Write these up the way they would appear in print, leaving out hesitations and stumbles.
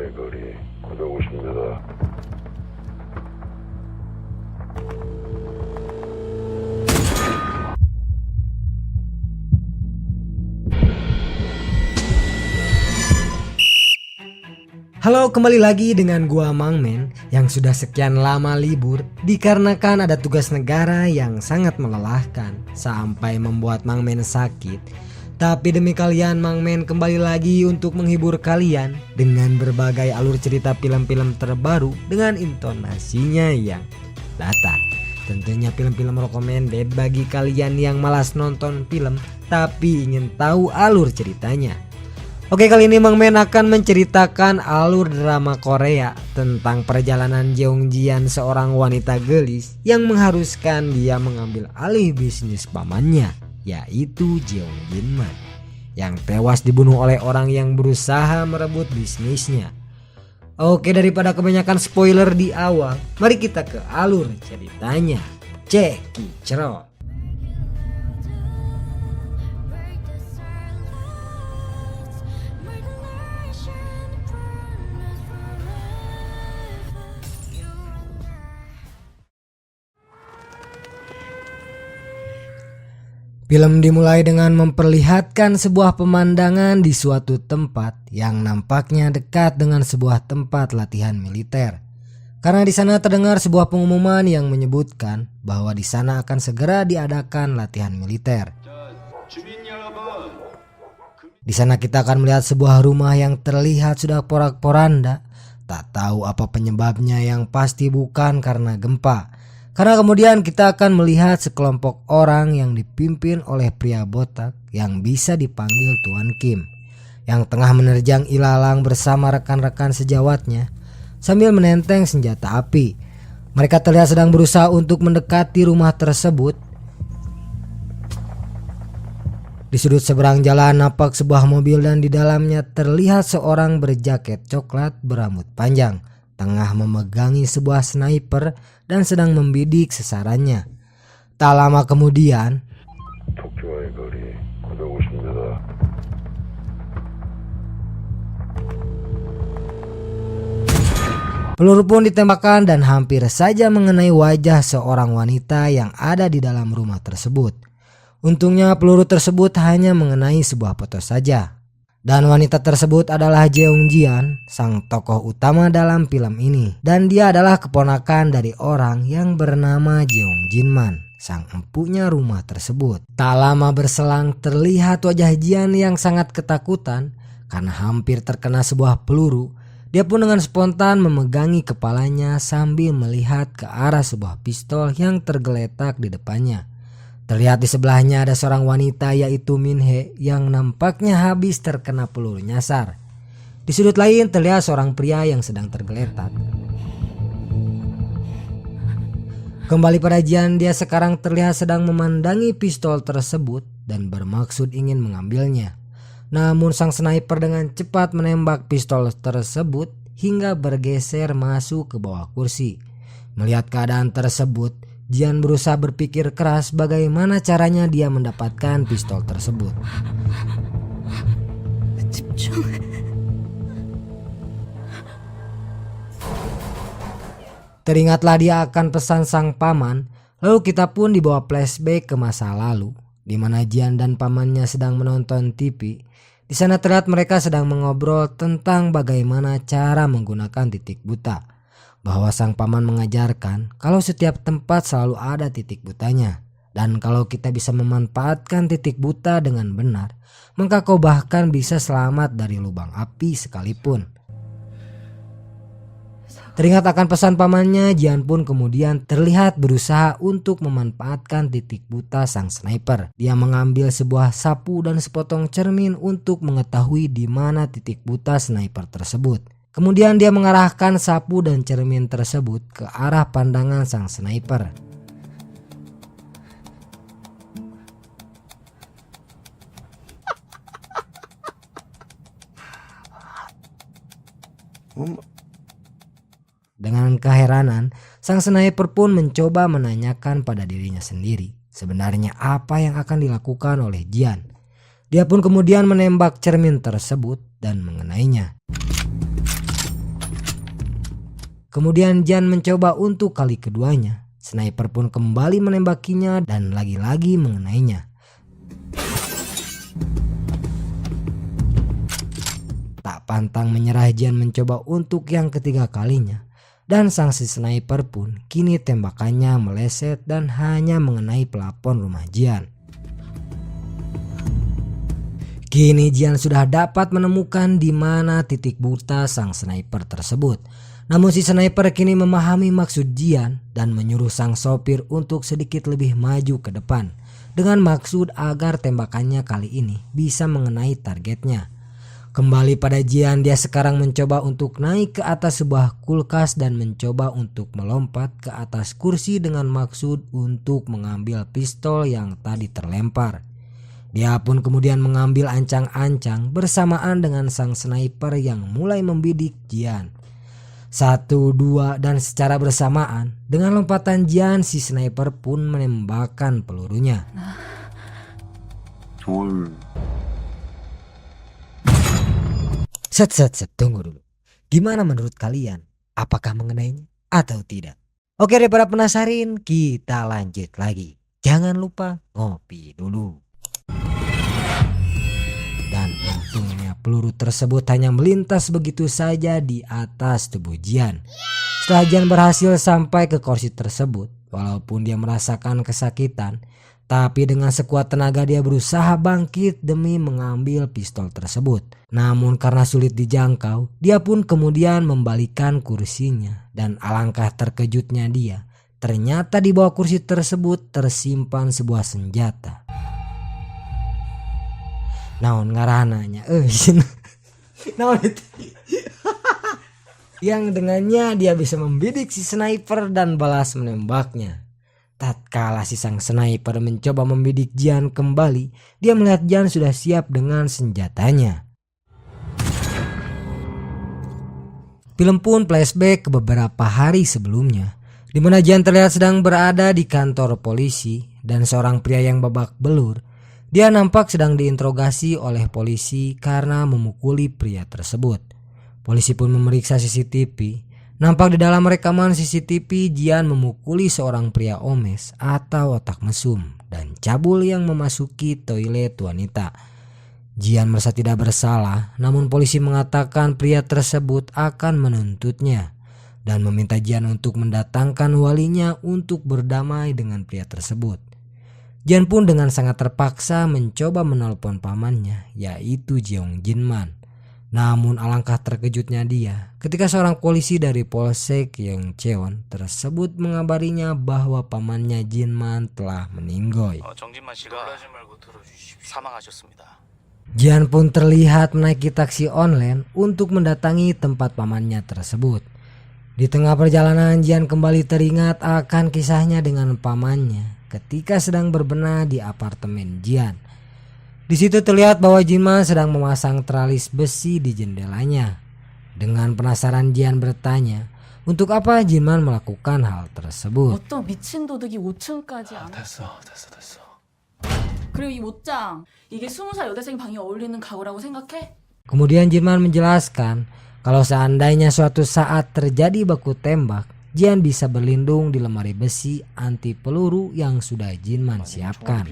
목표와의 거리 950m. Halo, kembali lagi dengan gua Mangmen yang sudah sekian lama libur dikarenakan ada tugas negara yang sangat melelahkan sampai membuat Mangmen sakit. Tapi demi kalian, Mangmen kembali lagi untuk menghibur kalian dengan berbagai alur cerita film-film terbaru dengan intonasinya yang datar. Tentunya film-film recommended bagi kalian yang malas nonton film tapi ingin tahu alur ceritanya. Oke, kali ini Mangmen akan menceritakan alur drama Korea tentang perjalanan Jeongjian, seorang wanita gelis yang mengharuskan dia mengambil alih bisnis pamannya, yaitu Jeongjinman, yang tewas dibunuh oleh orang yang berusaha merebut bisnisnya. Oke, daripada kebanyakan spoiler di awal, mari kita ke alur ceritanya. Cekicrot. Film dimulai dengan memperlihatkan sebuah pemandangan di suatu tempat yang nampaknya dekat dengan sebuah tempat latihan militer. Karena di sana terdengar sebuah pengumuman yang menyebutkan bahwa di sana akan segera diadakan latihan militer. Di sana kita akan melihat sebuah rumah yang terlihat sudah porak-poranda. Tak tahu apa penyebabnya, yang pasti bukan karena gempa. Karena kemudian kita akan melihat sekelompok orang yang dipimpin oleh pria botak yang bisa dipanggil Tuan Kim, yang tengah menerjang ilalang bersama rekan-rekan sejawatnya sambil menenteng senjata api. Mereka terlihat sedang berusaha untuk mendekati rumah tersebut. Di sudut seberang jalan nampak sebuah mobil dan di dalamnya terlihat seorang berjaket coklat berambut panjang tengah memegangi sebuah sniper dan sedang membidik sasarannya. Tak lama kemudian, 목표와의 거리 950m. peluru pun ditembakkan dan hampir saja mengenai wajah seorang wanita yang ada di dalam rumah tersebut. Untungnya peluru tersebut hanya mengenai sebuah foto saja. Dan wanita tersebut adalah Jeongjian, sang tokoh utama dalam film ini. Dan dia adalah keponakan dari orang yang bernama Jeongjinman, sang empunya rumah tersebut. Tak lama berselang terlihat wajah Jian yang sangat ketakutan karena hampir terkena sebuah peluru. Dia pun dengan spontan memegangi kepalanya sambil melihat ke arah sebuah pistol yang tergeletak di depannya. Terlihat di sebelahnya ada seorang wanita, yaitu Minhe, yang nampaknya habis terkena peluru nyasar. Di sudut lain terlihat seorang pria yang sedang tergeletak. Kembali pada Jian, dia sekarang terlihat sedang memandangi pistol tersebut dan bermaksud ingin mengambilnya. Namun sang sniper dengan cepat menembak pistol tersebut hingga bergeser masuk ke bawah kursi. Melihat keadaan tersebut, Jian berusaha berpikir keras bagaimana caranya dia mendapatkan pistol tersebut. Teringatlah dia akan pesan sang paman. Lalu kita pun dibawa flashback ke masa lalu, di mana Jian dan pamannya sedang menonton TV. Di sana terlihat mereka sedang mengobrol tentang bagaimana cara menggunakan titik buta. Bahwa sang paman mengajarkan kalau setiap tempat selalu ada titik butanya. Dan kalau kita bisa memanfaatkan titik buta dengan benar, maka kau bahkan bisa selamat dari lubang api sekalipun. Teringat akan pesan pamannya, Jian pun kemudian terlihat berusaha untuk memanfaatkan titik buta sang sniper. Dia mengambil sebuah sapu dan sepotong cermin untuk mengetahui di mana titik buta sniper tersebut. Kemudian dia mengarahkan sapu dan cermin tersebut ke arah pandangan sang sniper. Dengan keheranan, sang sniper pun mencoba menanyakan pada dirinya sendiri sebenarnya apa yang akan dilakukan oleh Jian. Dia pun kemudian menembak cermin tersebut dan mengenainya. Kemudian Jian mencoba untuk kali keduanya. Sniper pun kembali menembakinya dan lagi-lagi mengenainya. Tak pantang menyerah, Jian mencoba untuk yang ketiga kalinya. Dan sang si sniper pun kini tembakannya meleset dan hanya mengenai pelafon rumah Jian. Kini Jian sudah dapat menemukan di mana titik buta sang sniper tersebut. Namun si sniper kini memahami maksud Jian dan menyuruh sang sopir untuk sedikit lebih maju ke depan. Dengan maksud agar tembakannya kali ini bisa mengenai targetnya. Kembali pada Jian, dia sekarang mencoba untuk naik ke atas sebuah kulkas dan mencoba untuk melompat ke atas kursi dengan maksud untuk mengambil pistol yang tadi terlempar. Dia pun kemudian mengambil ancang-ancang bersamaan dengan sang sniper yang mulai membidik Jian. 1, 2 dan secara bersamaan dengan lompatan Jian, si sniper pun menembakkan pelurunya. Set, tunggu dulu. Gimana menurut kalian? Apakah mengenainya atau tidak? Oke, daripada penasaran, kita lanjut lagi. Jangan lupa ngopi dulu. Dan untungnya peluru tersebut hanya melintas begitu saja di atas tubuh Jian. Setelah Jian berhasil sampai ke kursi tersebut, walaupun dia merasakan kesakitan, tapi dengan sekuat tenaga dia berusaha bangkit demi mengambil pistol tersebut. Namun karena sulit dijangkau, dia pun kemudian membalikkan kursinya. Dan alangkah terkejutnya dia, ternyata di bawah kursi tersebut tersimpan sebuah senjata. Naon ngarananya? Naon itu? Yang dengannya dia bisa membidik si sniper dan balas menembaknya. Tatkala si sang sniper mencoba membidik Jian kembali, dia melihat Jian sudah siap dengan senjatanya. Film pun flashback ke beberapa hari sebelumnya, di mana Jian terlihat sedang berada di kantor polisi dan seorang pria yang babak belur. Dia nampak sedang diinterogasi oleh polisi karena memukuli pria tersebut. Polisi pun memeriksa CCTV. Nampak di dalam rekaman CCTV Jian memukuli seorang pria omes atau otak mesum dan cabul yang memasuki toilet wanita. Jian merasa tidak bersalah, namun polisi mengatakan pria tersebut akan menuntutnya dan meminta Jian untuk mendatangkan walinya untuk berdamai dengan pria tersebut. Jian pun dengan sangat terpaksa mencoba menelpon pamannya, yaitu Jeong Jinman. Namun alangkah terkejutnya dia ketika seorang polisi dari Polsek Yeongcheon tersebut mengabarinya bahwa pamannya Jinman telah meninggoy. Jian pun terlihat menaiki taksi online untuk mendatangi tempat pamannya tersebut. Di tengah perjalanan Jian kembali teringat akan kisahnya dengan pamannya ketika sedang berbenah di apartemen Jian. Di situ terlihat bahwa Jinman sedang memasang teralis besi di jendelanya. Dengan penasaran Jian bertanya, untuk apa Jinman melakukan hal tersebut. 어떤 미친 도둑이 5층까지 안 됐어. 그리고 이 못장 이게 20살 여대생 방에 어울리는 가구라고 생각해? Kemudian Jinman menjelaskan kalau seandainya suatu saat terjadi baku tembak, Jian bisa berlindung di lemari besi anti peluru yang sudah Jinman siapkan.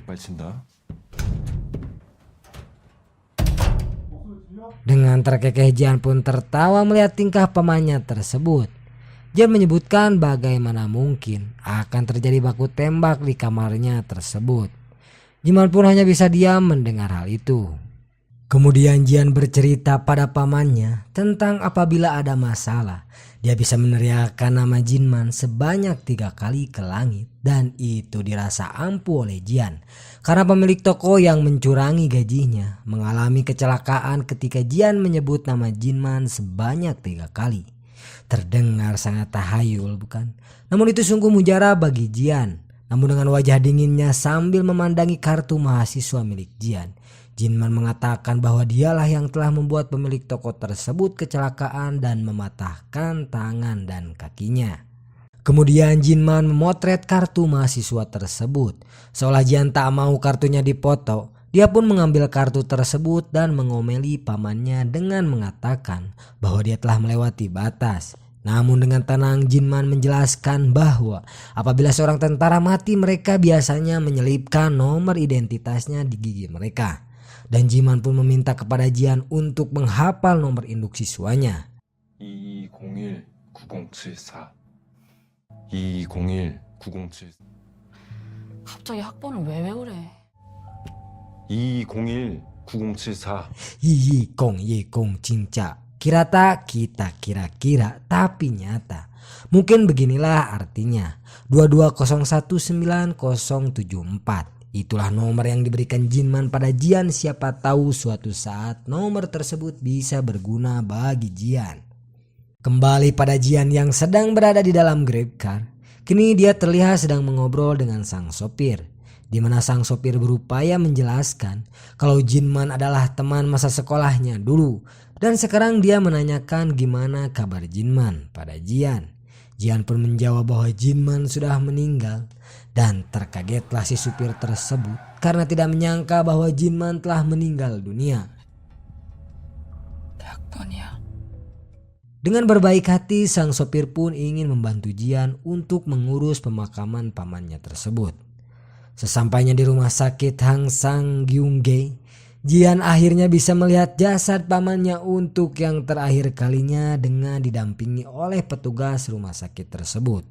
Dengan terkekeh Jian pun tertawa melihat tingkah pamannya tersebut. Jian menyebutkan bagaimana mungkin akan terjadi baku tembak di kamarnya tersebut. Jinman pun hanya bisa diam mendengar hal itu. Kemudian Jian bercerita pada pamannya tentang apabila ada masalah, dia bisa meneriakkan nama Jinman sebanyak 3 kali ke langit dan itu dirasa ampuh oleh Jian. Karena pemilik toko yang mencurangi gajinya mengalami kecelakaan ketika Jian menyebut nama Jinman sebanyak 3 kali. Terdengar sangat tahayul bukan? Namun itu sungguh mujara bagi Jian. Namun dengan wajah dinginnya sambil memandangi kartu mahasiswa milik Jian, Jinman mengatakan bahwa dialah yang telah membuat pemilik toko tersebut kecelakaan dan mematahkan tangan dan kakinya. Kemudian Jinman memotret kartu mahasiswa tersebut. Seolah Jian tak mau kartunya dipoto, dia pun mengambil kartu tersebut dan mengomeli pamannya dengan mengatakan bahwa dia telah melewati batas. Namun dengan tenang Jinman menjelaskan bahwa apabila seorang tentara mati mereka biasanya menyelipkan nomor identitasnya di gigi mereka. Dan Jinman pun meminta kepada Jian untuk menghafal nomor induk siswanya. 2201-9074 2201-9074 갑자기 학번을 왜 외우래? 2201-9074 Yi Kong Cinca. Kirata kita kira-kira tapi nyata. Mungkin beginilah artinya 22019074. Itulah nomor yang diberikan Jinman pada Jian. Siapa tahu suatu saat nomor tersebut bisa berguna bagi Jian. Kembali pada Jian yang sedang berada di dalam Grab car. Kini dia terlihat sedang mengobrol dengan sang sopir, di mana sang sopir berupaya menjelaskan kalau Jinman adalah teman masa sekolahnya dulu. Dan sekarang dia menanyakan gimana kabar Jinman pada Jian. Jian pun menjawab bahwa Jinman sudah meninggal. Dan terkagetlah si supir tersebut karena tidak menyangka bahwa Jinman telah meninggal dunia. 내 학번이야. Dengan berbaik hati sang sopir pun ingin membantu Jian untuk mengurus pemakaman pamannya tersebut. Sesampainya di rumah sakit Hang Sang Gyungge, Jian akhirnya bisa melihat jasad pamannya untuk yang terakhir kalinya dengan didampingi oleh petugas rumah sakit tersebut.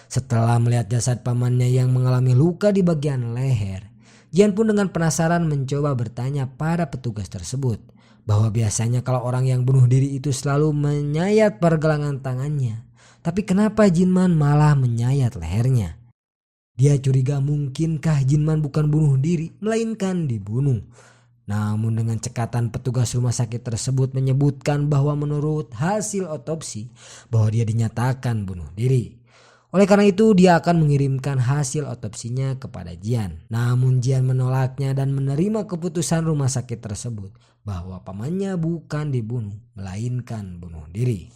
Setelah melihat jasad pamannya yang mengalami luka di bagian leher, Jian pun dengan penasaran mencoba bertanya pada petugas tersebut bahwa biasanya kalau orang yang bunuh diri itu selalu menyayat pergelangan tangannya, tapi kenapa Jinman malah menyayat lehernya? Dia curiga mungkinkah Jinman bukan bunuh diri melainkan dibunuh. Namun dengan cekatan petugas rumah sakit tersebut menyebutkan bahwa menurut hasil otopsi bahwa dia dinyatakan bunuh diri. Oleh karena itu dia akan mengirimkan hasil otopsinya kepada Jian. Namun Jian menolaknya dan menerima keputusan rumah sakit tersebut bahwa pamannya bukan dibunuh melainkan bunuh diri.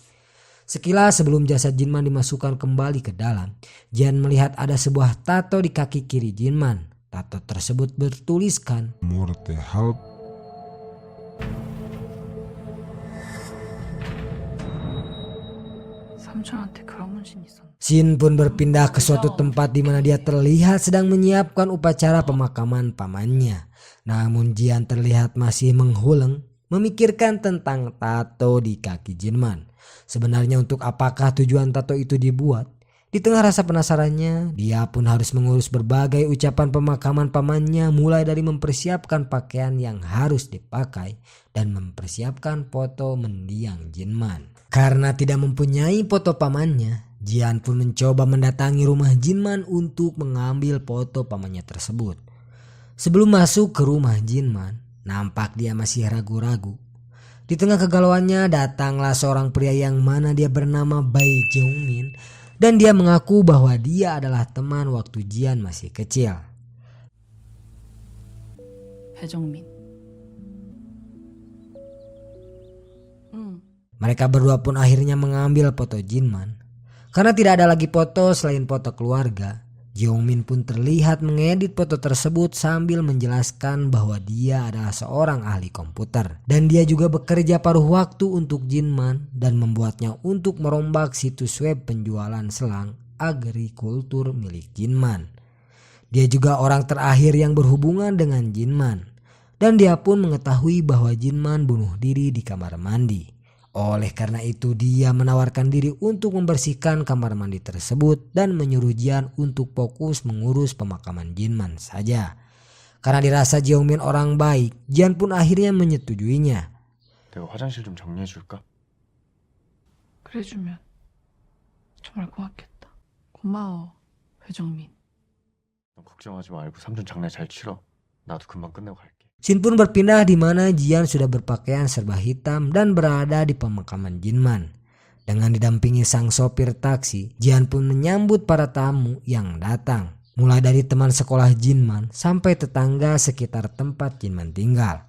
Sekilas sebelum jasad Jinman dimasukkan kembali ke dalam, Jian melihat ada sebuah tato di kaki kiri Jinman. Tato tersebut bertuliskan Morte help. 삼촌한테 그런 문신 있었나? Shin pun berpindah ke suatu tempat di mana dia terlihat sedang menyiapkan upacara pemakaman pamannya. Namun Jian terlihat masih menghuleng memikirkan tentang tato di kaki Jinman. Sebenarnya untuk apakah tujuan tato itu dibuat? Di tengah rasa penasarannya, dia pun harus mengurus berbagai ucapan pemakaman pamannya, mulai dari mempersiapkan pakaian yang harus dipakai dan mempersiapkan foto mendiang Jinman. Karena tidak mempunyai foto pamannya, Jian pun mencoba mendatangi rumah Jinman untuk mengambil foto pamannya tersebut. Sebelum masuk ke rumah Jinman, nampak dia masih ragu-ragu. Di tengah kegalauannya datanglah seorang pria yang mana dia bernama Bai Jeongmin. Dan dia mengaku bahwa dia adalah teman waktu Jian masih kecil. 배정민. Mereka berdua pun akhirnya mengambil foto Jinman. Karena tidak ada lagi foto selain foto keluarga, Jeongmin pun terlihat mengedit foto tersebut sambil menjelaskan bahwa dia adalah seorang ahli komputer. Dan dia juga bekerja paruh waktu untuk Jinman dan membuatnya untuk merombak situs web penjualan selang agrikultur milik Jinman. Dia juga orang terakhir yang berhubungan dengan Jinman. Dan dia pun mengetahui bahwa Jinman bunuh diri di kamar mandi. Oleh karena itu dia menawarkan diri untuk membersihkan kamar mandi tersebut dan menyuruh Jian untuk fokus mengurus pemakaman Jinman saja. Karena dirasa Jeongmin orang baik, Jian pun akhirnya menyetujuinya. 내가 화장실 좀 정리해 줄까? 그래주면 정말 고맙겠다. 고마워, 배정민. 너 걱정하지 말고 삼촌 장례 잘 치러. 나도 금방 끝내고 갈게. Shin pun berpindah di mana Jian sudah berpakaian serba hitam dan berada di pemakaman Jinman. Dengan didampingi sang sopir taksi, Jian pun menyambut para tamu yang datang. Mulai dari teman sekolah Jinman sampai tetangga sekitar tempat Jinman tinggal.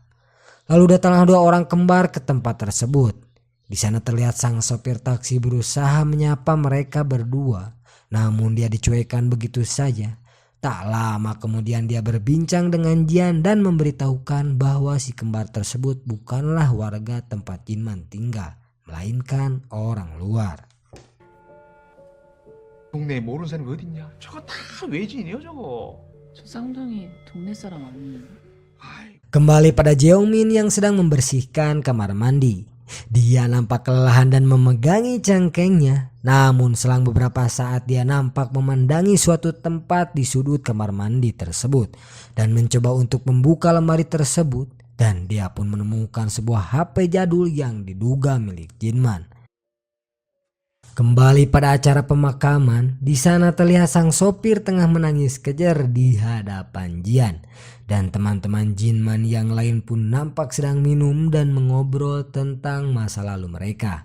Lalu datanglah dua orang kembar ke tempat tersebut. Di sana terlihat sang sopir taksi berusaha menyapa mereka berdua. Namun dia dicuekan begitu saja. Tak lama kemudian dia berbincang dengan Jian dan memberitahukan bahwa si kembar tersebut bukanlah warga tempat Jinman tinggal, melainkan orang luar. 동네에 모르는 사람이 어딨냐? 저거 다 외지인이에요 저거. 저 쌍둥이 동네 사람 아니에요? 아이, Kembali pada Jeongmin yang sedang membersihkan kamar mandi. Dia nampak kelelahan dan memegangi cangkengnya. Namun selang beberapa saat dia nampak memandangi suatu tempat di sudut kamar mandi tersebut dan mencoba untuk membuka lemari tersebut, dan dia pun menemukan sebuah HP jadul yang diduga milik Jinman. Kembali pada acara pemakaman, di sana terlihat sang sopir tengah menangis kejer di hadapan Jian. Dan teman-teman Jinman yang lain pun nampak sedang minum dan mengobrol tentang masa lalu mereka.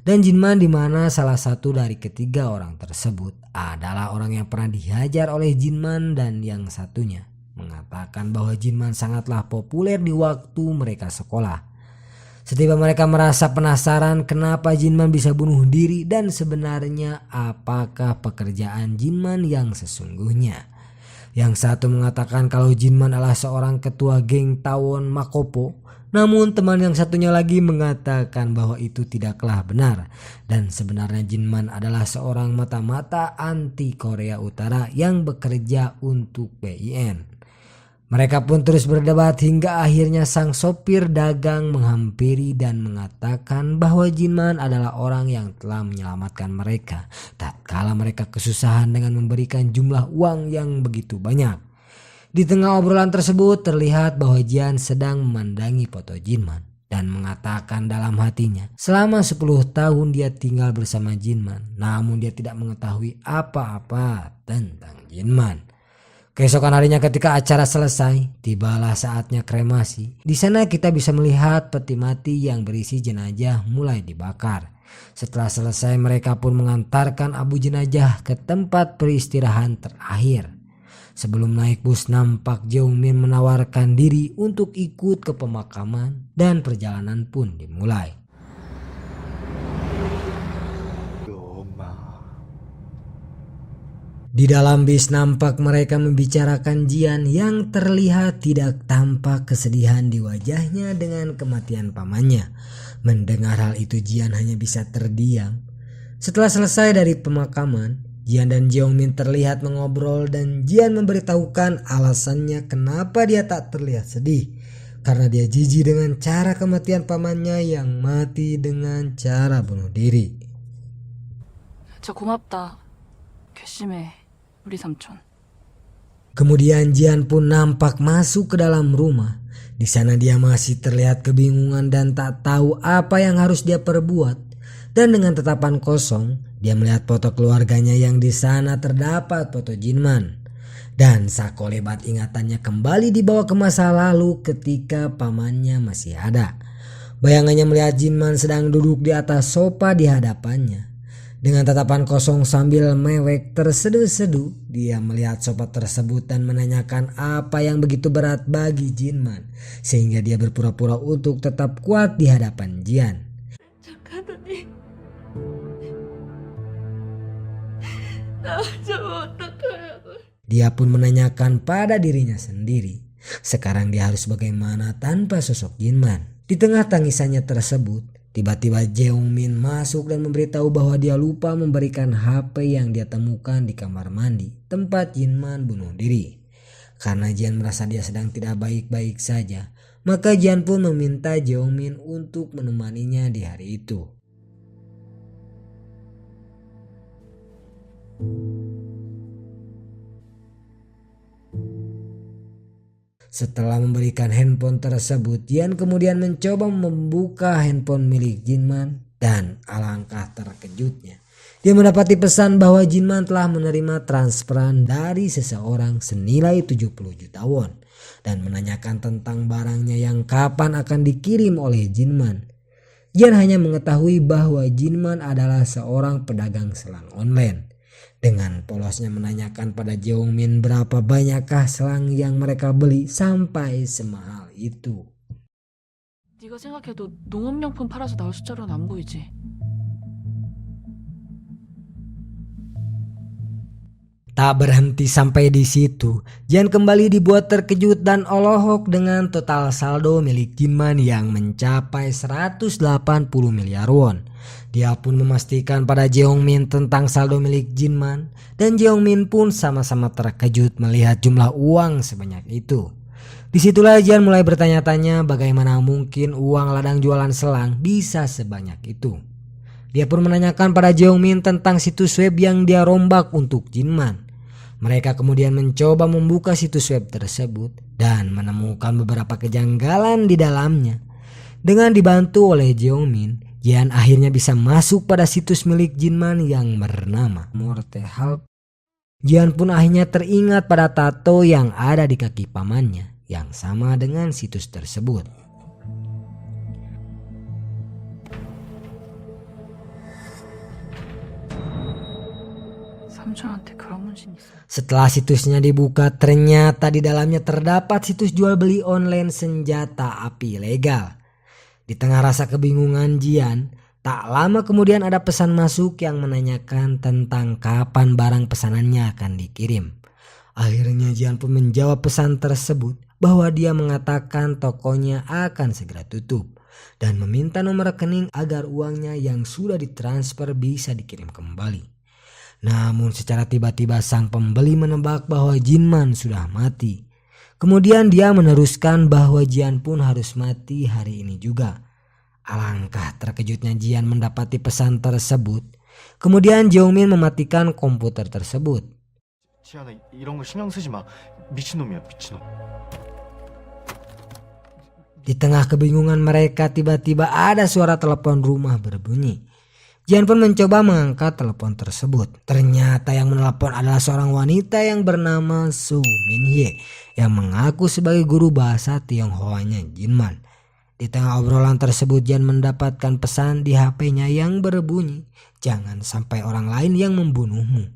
Dan Jinman, di mana salah satu dari ketiga orang tersebut adalah orang yang pernah dihajar oleh Jinman, dan yang satunya mengatakan bahwa Jinman sangatlah populer di waktu mereka sekolah. Setiba mereka merasa penasaran kenapa Jinman bisa bunuh diri dan sebenarnya apakah pekerjaan Jinman yang sesungguhnya. Yang satu mengatakan kalau Jinman adalah seorang ketua geng tawon Makopo, namun teman yang satunya lagi mengatakan bahwa itu tidaklah benar dan sebenarnya Jinman adalah seorang mata-mata anti Korea Utara yang bekerja untuk PIN. Mereka pun terus berdebat hingga akhirnya sang sopir dagang menghampiri dan mengatakan bahwa Jinman adalah orang yang telah menyelamatkan mereka tatkala mereka kesusahan dengan memberikan jumlah uang yang begitu banyak. Di tengah obrolan tersebut terlihat bahwa Jian sedang memandangi foto Jinman dan mengatakan dalam hatinya selama 10 tahun dia tinggal bersama Jinman, namun dia tidak mengetahui apa-apa tentang Jinman. Keesokan harinya ketika acara selesai, tibalah saatnya kremasi. Di sana kita bisa melihat peti mati yang berisi jenazah mulai dibakar. Setelah selesai mereka pun mengantarkan abu jenazah ke tempat peristirahatan terakhir. Sebelum naik bus nampak Jeongmin menawarkan diri untuk ikut ke pemakaman dan perjalanan pun dimulai. Di dalam bis nampak mereka membicarakan Jian yang terlihat tidak tampak kesedihan di wajahnya dengan kematian pamannya. Mendengar hal itu Jian hanya bisa terdiam. Setelah selesai dari pemakaman, Jian dan Jeongmin terlihat mengobrol dan Jian memberitahukan alasannya kenapa dia tak terlihat sedih. Karena dia jijik dengan cara kematian pamannya yang mati dengan cara bunuh diri. 진짜 고맙다. 괘씸해. 우리 삼촌. Kemudian Jian pun nampak masuk ke dalam rumah. Di sana dia masih terlihat kebingungan dan tak tahu apa yang harus dia perbuat. Dan dengan tatapan kosong, dia melihat foto keluarganya yang di sana terdapat foto Jinman. Dan sakolebat ingatannya kembali dibawa ke masa lalu ketika pamannya masih ada. Bayangannya melihat Jinman sedang duduk di atas sofa di hadapannya. Dengan tatapan kosong sambil mewek terseduh-seduh, dia melihat sofa tersebut dan menanyakan apa yang begitu berat bagi Jinman, sehingga dia berpura-pura untuk tetap kuat di hadapan Jian. 착하더니 나 좀 어떡하라고. Dia pun menanyakan pada dirinya sendiri, sekarang dia harus bagaimana tanpa sosok Jinman. Di tengah tangisannya tersebut, tiba-tiba Jeongmin masuk dan memberitahu bahwa dia lupa memberikan HP yang dia temukan di kamar mandi tempat Jinman bunuh diri. Karena Jian merasa dia sedang tidak baik-baik saja, maka Jian pun meminta Jeongmin untuk menemaninya di hari itu. Setelah memberikan handphone tersebut, Jian kemudian mencoba membuka handphone milik Jinman dan alangkah terkejutnya. Dia mendapati pesan bahwa Jinman telah menerima transferan dari seseorang senilai 70 juta won dan menanyakan tentang barangnya yang kapan akan dikirim oleh Jinman. Jian hanya mengetahui bahwa Jinman adalah seorang pedagang selang online. Dengan polosnya menanyakan pada Jeongmin berapa banyakkah selang yang mereka beli sampai semahal itu. 네가 생각해도 농업용품 팔아서 나올 숫자로는 안 보이지? Tak berhenti sampai di situ, Jian kembali dibuat terkejut dan Olohok dengan total saldo milik Jinman yang mencapai 180 miliar won. Dia pun memastikan pada Jeongmin tentang saldo milik Jinman dan Jeongmin pun sama-sama terkejut melihat jumlah uang sebanyak itu. Disitulah Jian mulai bertanya-tanya bagaimana mungkin uang ladang jualan selang bisa sebanyak itu. Dia pun menanyakan pada Jeongmin tentang situs web yang dia rombak untuk Jinman. Mereka kemudian mencoba membuka situs web tersebut dan menemukan beberapa kejanggalan di dalamnya. Dengan dibantu oleh Jeongmin, Jian akhirnya bisa masuk pada situs milik Jinman yang bernama Mortehalp. Jian pun akhirnya teringat pada tato yang ada di kaki pamannya yang sama dengan situs tersebut. 삼촌한테 그런 문신 있어. Setelah situsnya dibuka, ternyata di dalamnya terdapat situs jual beli online senjata api ilegal. Di tengah rasa kebingungan Jian, tak lama kemudian ada pesan masuk yang menanyakan tentang kapan barang pesanannya akan dikirim. Akhirnya Jian pun menjawab pesan tersebut bahwa dia mengatakan tokonya akan segera tutup dan meminta nomor rekening agar uangnya yang sudah ditransfer bisa dikirim kembali. Namun secara tiba-tiba sang pembeli menebak bahwa Jinman sudah mati. Kemudian dia meneruskan bahwa Jian pun harus mati hari ini juga. Alangkah terkejutnya Jian mendapati pesan tersebut. Kemudian Jeongmin mematikan komputer tersebut. 지안아 이런 거 신경 쓰지 마. 미친놈이야 미친놈. Di tengah kebingungan mereka tiba-tiba ada suara telepon rumah berbunyi. Jian pun mencoba mengangkat telepon tersebut. Ternyata yang menelepon adalah seorang wanita yang bernama Su Minhye yang mengaku sebagai guru bahasa Tionghoanya Jinman. Di tengah obrolan tersebut Jian mendapatkan pesan di HP-nya yang berbunyi, "Jangan sampai orang lain yang membunuhmu."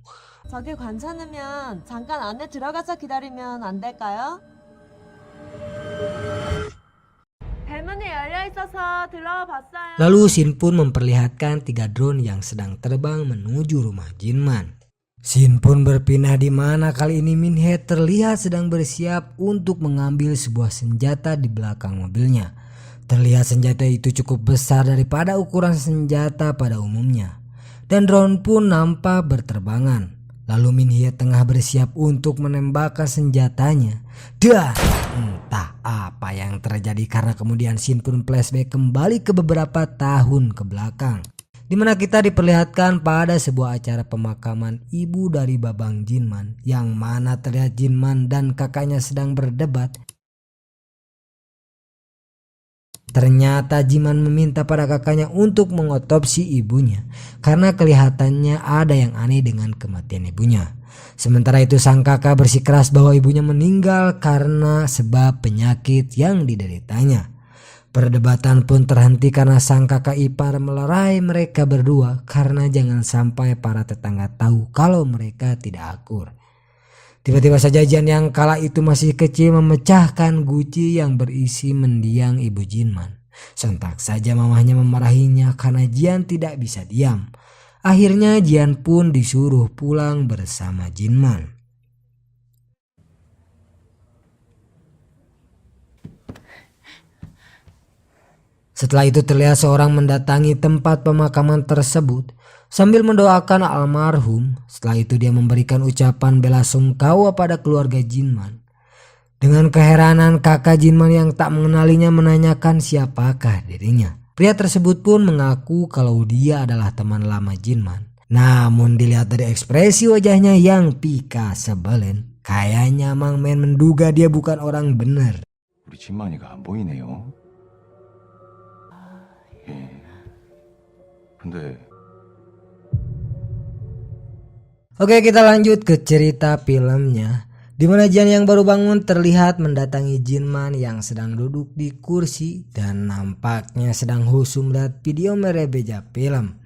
저기 괜찮으면 잠깐 안에 들어가서 기다리면 안 될까요? 대문이 열려 있어서 들어와 봤어요. Lalu Shin pun memperlihatkan 3 drone yang sedang terbang menuju rumah Jinman. Shin pun berpindah di mana kali ini Minhye terlihat sedang bersiap untuk mengambil sebuah senjata di belakang mobilnya. Terlihat senjata itu cukup besar daripada ukuran senjata pada umumnya. Dan drone pun nampak berterbangan. Lalu Minhye tengah bersiap untuk menembakkan senjatanya. Dan entah apa yang terjadi karena kemudian Shin pun flashback kembali ke beberapa tahun ke belakang. Di mana kita diperlihatkan pada sebuah acara pemakaman ibu dari Babang Jinman. Yang mana terlihat Jinman dan kakaknya sedang berdebat. Ternyata Jinman meminta pada kakaknya untuk mengotopsi ibunya karena kelihatannya ada yang aneh dengan kematian ibunya. Sementara itu sang kakak bersikeras bahwa ibunya meninggal karena sebab penyakit yang dideritanya. Perdebatan pun terhenti karena sang kakak ipar melerai mereka berdua karena jangan sampai para tetangga tahu kalau mereka tidak akur. Tiba-tiba saja Jian yang kala itu masih kecil memecahkan guci yang berisi mendiang ibu Jinman. Sontak saja mamahnya memarahinya karena Jian tidak bisa diam. Akhirnya Jian pun disuruh pulang bersama Jinman. Setelah itu terlihat seorang mendatangi tempat pemakaman tersebut sambil mendoakan almarhum. Setelah itu dia memberikan ucapan bela sungkawa pada keluarga Jinman. Dengan keheranan kakak Jinman yang tak mengenalinya menanyakan siapakah dirinya. Pria tersebut pun mengaku kalau dia adalah teman lama Jinman. Namun dilihat dari ekspresi wajahnya yang pika sebelen, kayaknya Mang Men menduga dia bukan orang benar. 우리 진만이가 안 보이네요. 예. 근데 Oke, kita lanjut ke cerita filmnya. Di mana Jian yang baru bangun terlihat mendatangi Jinman yang sedang duduk di kursi dan nampaknya sedang husu melihat video merebeja film.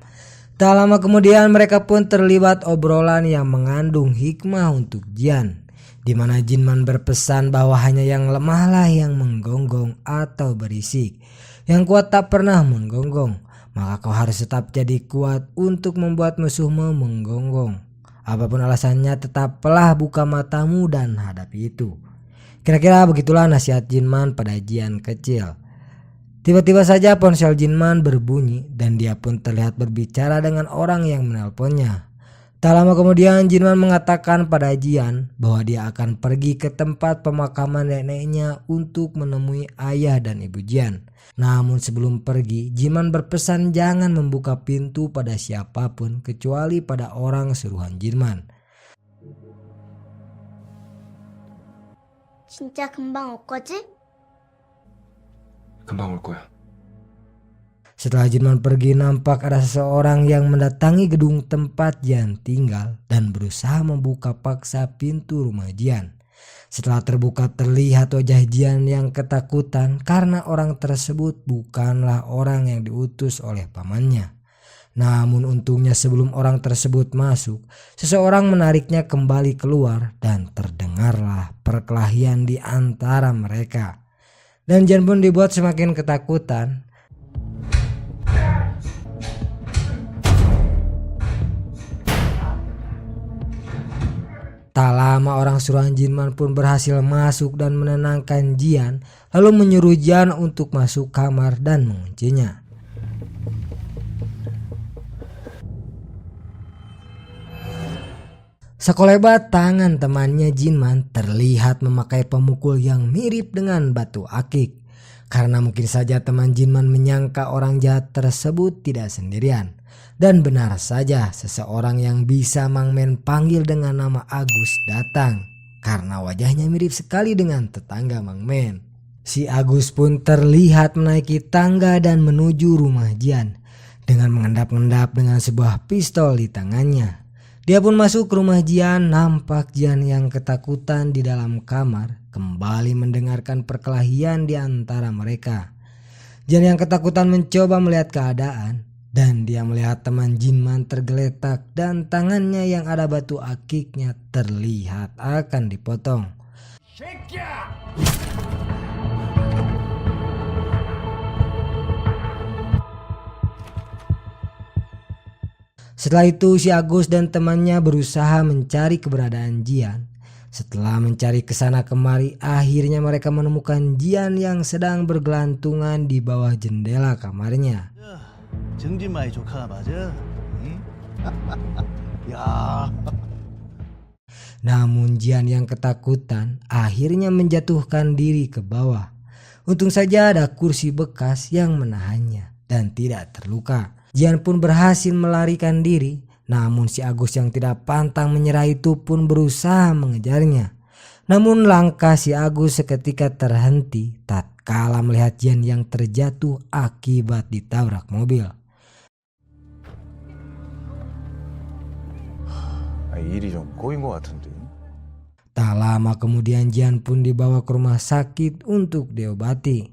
Tak lama kemudian mereka pun terlibat obrolan yang mengandung hikmah untuk Jian. Di mana Jinman berpesan bahwa hanya yang lemahlah yang menggonggong atau berisik. Yang kuat tak pernah menggonggong. Maka kau harus tetap jadi kuat untuk membuat musuhmu menggonggong. Apapun alasannya, tetaplah buka matamu dan hadapi itu. Kira-kira begitulah nasihat Jinman pada Jian kecil. Tiba-tiba saja ponsel Jinman berbunyi dan dia pun terlihat berbicara dengan orang yang menelponnya. Tak lama kemudian Jinman mengatakan pada Jian bahwa dia akan pergi ke tempat pemakaman neneknya untuk menemui ayah dan ibu Jian. Namun sebelum pergi, Jinman berpesan jangan membuka pintu pada siapapun kecuali pada orang suruhan Jinman. 진짜 금방 올 거지? 금방 올 거야. Setelah Jinman pergi, nampak ada seseorang yang mendatangi gedung tempat Jian tinggal dan berusaha membuka paksa pintu rumah Jian. Setelah terbuka, terlihat wajah Jian yang ketakutan karena orang tersebut bukanlah orang yang diutus oleh pamannya. Namun untungnya sebelum orang tersebut masuk, seseorang menariknya kembali keluar dan terdengarlah perkelahian di antara mereka. Dan Jian pun dibuat semakin ketakutan. Tak lama orang suruhan Jinman pun berhasil masuk dan menenangkan Jian, lalu menyuruh Jian untuk masuk kamar dan menguncinya. Sekolebat tangan temannya Jinman terlihat memakai pemukul yang mirip dengan batu akik. Karena mungkin saja teman Jinman menyangka orang jahat tersebut tidak sendirian. Dan benar saja seseorang yang bisa Mang Men panggil dengan nama Agus datang. Karena wajahnya mirip sekali dengan tetangga Mang Men. Si Agus pun terlihat menaiki tangga dan menuju rumah Jian. Dengan mengendap-endap dengan sebuah pistol di tangannya. Dia pun masuk ke rumah Jian, nampak Jian yang ketakutan di dalam kamar kembali mendengarkan perkelahian di antara mereka. Jian yang ketakutan mencoba melihat keadaan dan dia melihat teman Jinman tergeletak dan tangannya yang ada batu akiknya terlihat akan dipotong. Setelah itu si Agus dan temannya berusaha mencari keberadaan Jian. Setelah mencari kesana kemari, akhirnya mereka menemukan Jian yang sedang bergelantungan di bawah jendela kamarnya. 정진마의 조카 맞아? 응? 야. Namun Jian yang ketakutan akhirnya menjatuhkan diri ke bawah. Untung saja ada kursi bekas yang menahannya dan tidak terluka. Jian pun berhasil melarikan diri, namun si Agus yang tidak pantang menyerah itu pun berusaha mengejarnya. Namun langkah si Agus seketika terhenti tatkala melihat Jian yang terjatuh akibat ditabrak mobil. 일이 좀 꼬인 것 같은데. Tak lama kemudian Jian pun dibawa ke rumah sakit untuk diobati.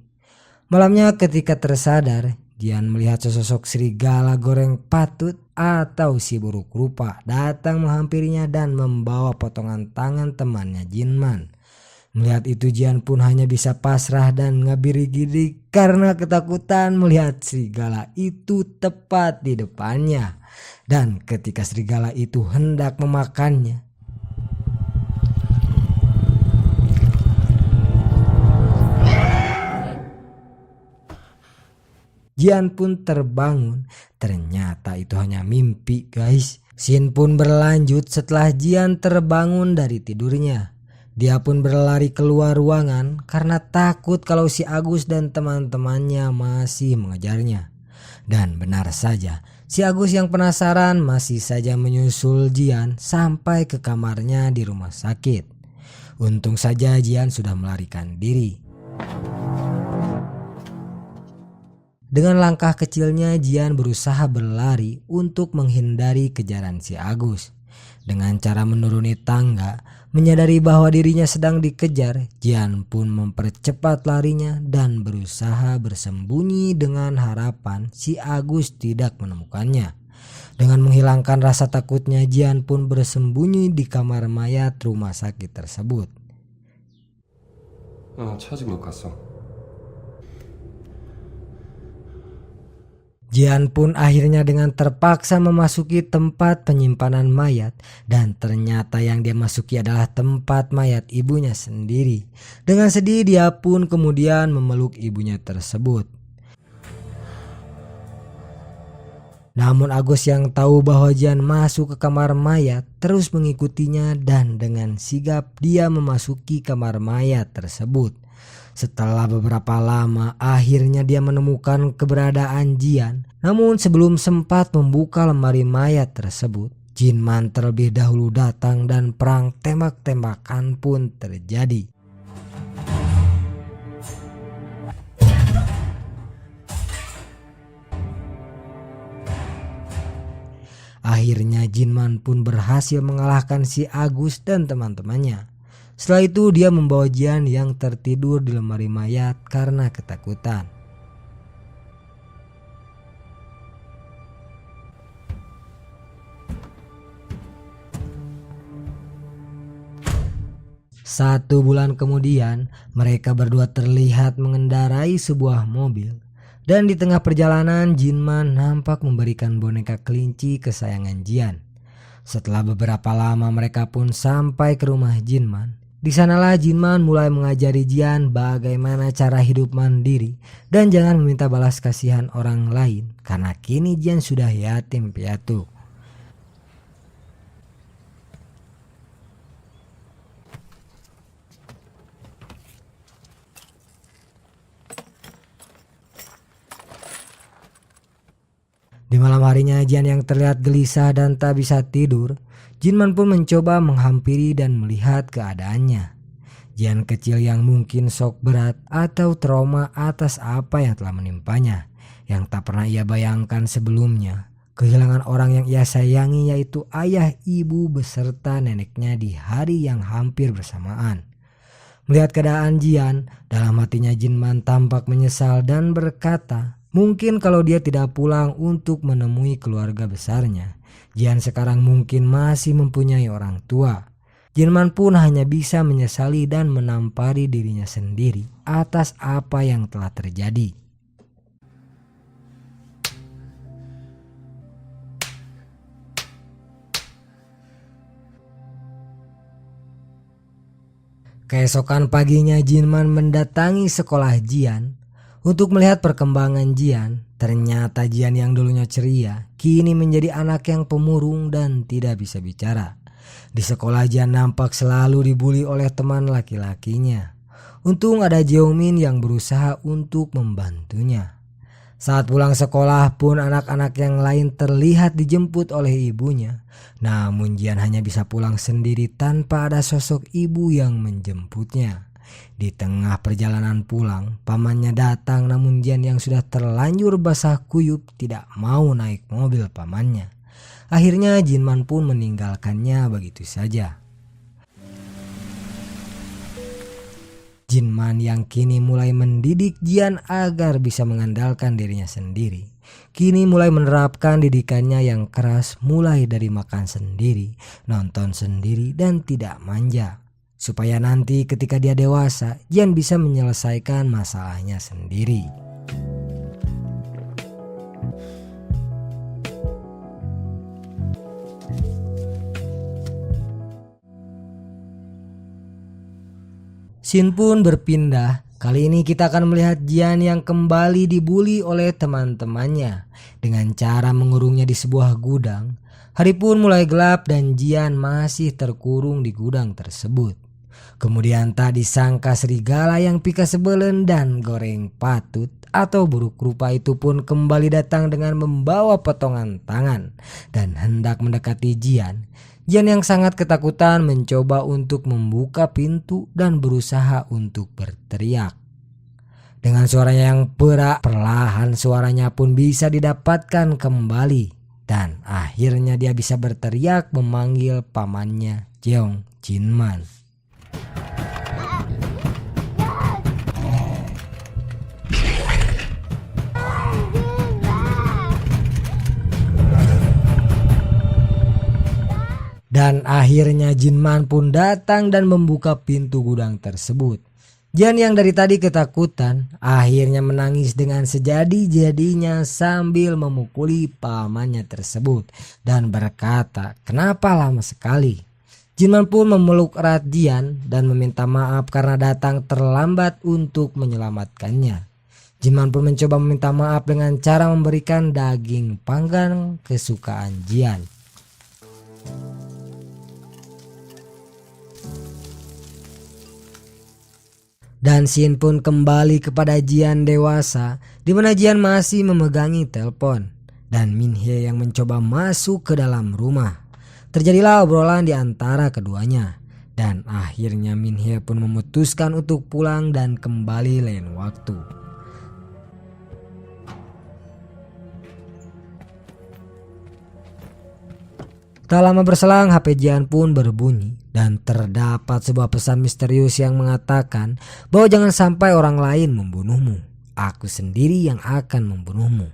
Malamnya ketika tersadar, Jian melihat sesosok serigala goreng patut atau si buruk rupa datang menghampirinya dan membawa potongan tangan temannya Jinman. Melihat itu Jian pun hanya bisa pasrah dan ngabiri-giri karena ketakutan melihat serigala itu tepat di depannya. Dan ketika serigala itu hendak memakannya, Jian pun terbangun. Ternyata itu hanya mimpi, guys. Scene pun berlanjut setelah Jian terbangun dari tidurnya. Dia pun berlari keluar ruangan karena takut kalau si Agus dan teman-temannya masih mengejarnya. Dan benar saja, si Agus yang penasaran masih saja menyusul Jian sampai ke kamarnya di rumah sakit. Untung saja Jian sudah melarikan diri. Dengan langkah kecilnya Jian berusaha berlari untuk menghindari kejaran si Agus. Dengan cara menuruni tangga, menyadari bahwa dirinya sedang dikejar, Jian pun mempercepat larinya dan berusaha bersembunyi dengan harapan si Agus tidak menemukannya. Dengan menghilangkan rasa takutnya, Jian pun bersembunyi di kamar mayat rumah sakit tersebut. 차 아직 못 갔어. Jian pun akhirnya dengan terpaksa memasuki tempat penyimpanan mayat, dan ternyata yang dia masuki adalah tempat mayat ibunya sendiri. Dengan sedih dia pun kemudian memeluk ibunya tersebut. Namun Agus yang tahu bahwa Jian masuk ke kamar mayat terus mengikutinya, dan dengan sigap dia memasuki kamar mayat tersebut. Setelah beberapa lama akhirnya dia menemukan keberadaan Jian. Namun sebelum sempat membuka lemari mayat tersebut, Jinman terlebih dahulu datang dan perang tembak-tembakan pun terjadi. Akhirnya Jinman pun berhasil mengalahkan si Agus dan teman-temannya. Setelah itu dia membawa Jian yang tertidur di lemari mayat karena ketakutan. Satu bulan kemudian mereka berdua terlihat mengendarai sebuah mobil. Dan di tengah perjalanan Jinman nampak memberikan boneka kelinci kesayangan Jian. Setelah beberapa lama mereka pun sampai ke rumah Jinman. Di sanalah Jinman mulai mengajari Jian bagaimana cara hidup mandiri dan jangan meminta balas kasihan orang lain karena kini Jian sudah yatim piatu. Di malam harinya Jian yang terlihat gelisah dan tak bisa tidur, Jinman pun mencoba menghampiri dan melihat keadaannya. Jian kecil yang mungkin shock berat atau trauma atas apa yang telah menimpanya, yang tak pernah ia bayangkan sebelumnya. Kehilangan orang yang ia sayangi yaitu ayah, ibu beserta neneknya di hari yang hampir bersamaan. Melihat keadaan Jian, dalam hatinya Jinman tampak menyesal dan berkata, mungkin kalau dia tidak pulang untuk menemui keluarga besarnya, Jian sekarang mungkin masih mempunyai orang tua. Jinman pun hanya bisa menyesali dan menampari dirinya sendiri atas apa yang telah terjadi. Keesokan paginya Jinman mendatangi sekolah Jian untuk melihat perkembangan Jian. Ternyata Jian yang dulunya ceria kini menjadi anak yang pemurung dan tidak bisa bicara. Di sekolah Jian nampak selalu dibully oleh teman laki-lakinya. Untung ada Jeongmin yang berusaha untuk membantunya. Saat pulang sekolah pun anak-anak yang lain terlihat dijemput oleh ibunya. Namun Jian hanya bisa pulang sendiri tanpa ada sosok ibu yang menjemputnya. Di tengah perjalanan pulang, pamannya datang, namun Jian yang sudah terlanjur basah kuyup tidak mau naik mobil pamannya. Akhirnya Jinman pun meninggalkannya begitu saja. Jinman yang kini mulai mendidik Jian agar bisa mengandalkan dirinya sendiri, kini mulai menerapkan didikannya yang keras, mulai dari makan sendiri, nonton sendiri, dan tidak manja. Supaya nanti ketika dia dewasa, Jian bisa menyelesaikan masalahnya sendiri. Scene pun berpindah. Kali ini kita akan melihat Jian yang kembali dibully oleh teman-temannya dengan cara mengurungnya di sebuah gudang. Hari pun mulai gelap dan Jian masih terkurung di gudang tersebut. Kemudian tak disangka serigala yang pika sebelen dan goreng patut atau buruk rupa itu pun kembali datang dengan membawa potongan tangan dan hendak mendekati Jian. Jian yang sangat ketakutan mencoba untuk membuka pintu dan berusaha untuk berteriak. Dengan suaranya yang perak, perlahan suaranya pun bisa didapatkan kembali. Dan akhirnya dia bisa berteriak memanggil pamannya Jeong Jinman. Dan akhirnya Jinman pun datang dan membuka pintu gudang tersebut. Jian yang dari tadi ketakutan akhirnya menangis dengan sejadi-jadinya sambil memukuli pamannya tersebut dan berkata, "Kenapa lama sekali?" Jinman pun memeluk erat Jian dan meminta maaf karena datang terlambat untuk menyelamatkannya. Jinman pun mencoba meminta maaf dengan cara memberikan daging panggang kesukaan Jian. Dan Shin pun kembali kepada Jian dewasa, di mana Jian masih memegangi telepon dan Min Hye yang mencoba masuk ke dalam rumah. Terjadilah obrolan di antara keduanya dan akhirnya Min Hye pun memutuskan untuk pulang dan kembali lain waktu. Tak lama berselang HP Jian pun berbunyi dan terdapat sebuah pesan misterius yang mengatakan bahwa jangan sampai orang lain membunuhmu. Aku sendiri yang akan membunuhmu.